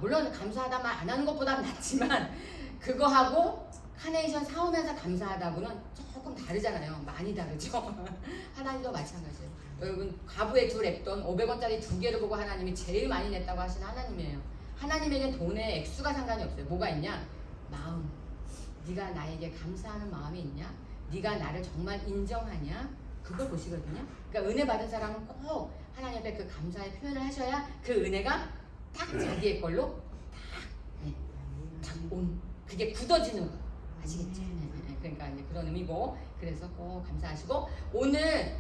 물론 감사하다 말 안 하는 것보다 낫지만 그거하고 카네이션 사오면서 감사하다고는 조금 다르잖아요. 많이 다르죠. 하나님도 마찬가지예요. 여러분 과부의 두 랩돈 500원짜리 두 개를 보고 하나님이 제일 많이 냈다고 하시는 하나님이에요. 하나님에겐 돈의 액수가 상관이 없어요. 뭐가 있냐? 마음. 네가 나에게 감사하는 마음이 있냐? 네가 나를 정말 인정하냐? 그걸 보시거든요. 그러니까 은혜 받은 사람은 꼭 하나님 앞에 그 감사의 표현을 하셔야 그 은혜가 딱 자기의 걸로 딱 그게 굳어지는 거 아시겠죠? 그러니까 이제 그런 의미고, 그래서 꼭 감사하시고 오늘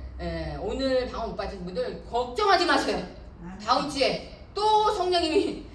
방언 못 받으신 분들 걱정하지 마세요. 다음 주에 또 성령님이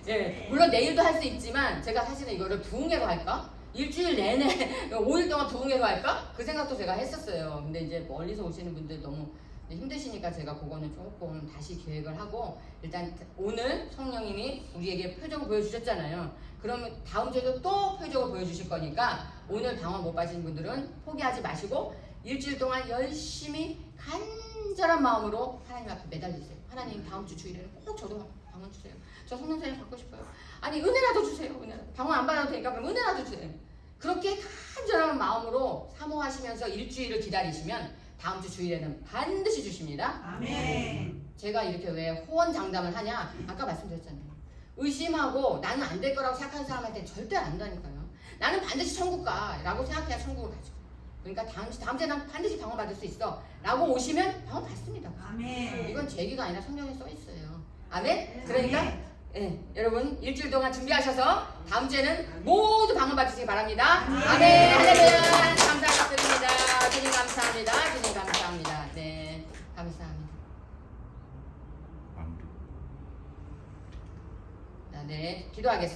물론 내일도 할 수 있지만 제가 사실은 이거를 부흥회로 할까? 일주일 내내 5일 동안 부흥회로 할까? 그 생각도 제가 했었어요. 근데 이제 멀리서 오시는 분들 너무 힘드시니까 제가 그거는 조금 다시 계획을 하고, 일단 오늘 성령님이 우리에게 표적을 보여주셨잖아요. 그러면 다음 주에도 또 표적을 보여주실 거니까 오늘 방언 못 받으신 분들은 포기하지 마시고 일주일 동안 열심히 간절한 마음으로 하나님 앞에 매달리세요. 하나님 다음 주 주일에는 꼭 저도 방언 주세요. 저 성령사님 받고 싶어요. 아니 은혜라도 주세요. 방언 안 받아도 되니까 그럼 은혜라도 주세요. 그렇게 간절한 마음으로 사모하시면서 일주일을 기다리시면 다음 주 주일에는 반드시 주십니다. 아멘. 제가 이렇게 왜 호언장담을 하냐? 아까 말씀드렸잖아요. 의심하고 나는 안 될 거라고 생각하는 사람한테 절대 안 한다니까요. 나는 반드시 천국 가라고 생각해야 천국을 가죠. 그러니까 다음 주에 난 반드시 방언 받을 수 있어 라고 오시면 방언 받습니다. 아멘. 이건 제 얘기가 아니라 성경에 써 있어요. 아멘? 그러니까 여러분 일주일 동안 준비하셔서 다음 주에는 모두 방언 받으시기 바랍니다. 아멘. 할렐루야. 감사드립니다. 주님 감사합니다. 주님 감사합니다. 네, 감사합니다. 네, 기도하겠습니다.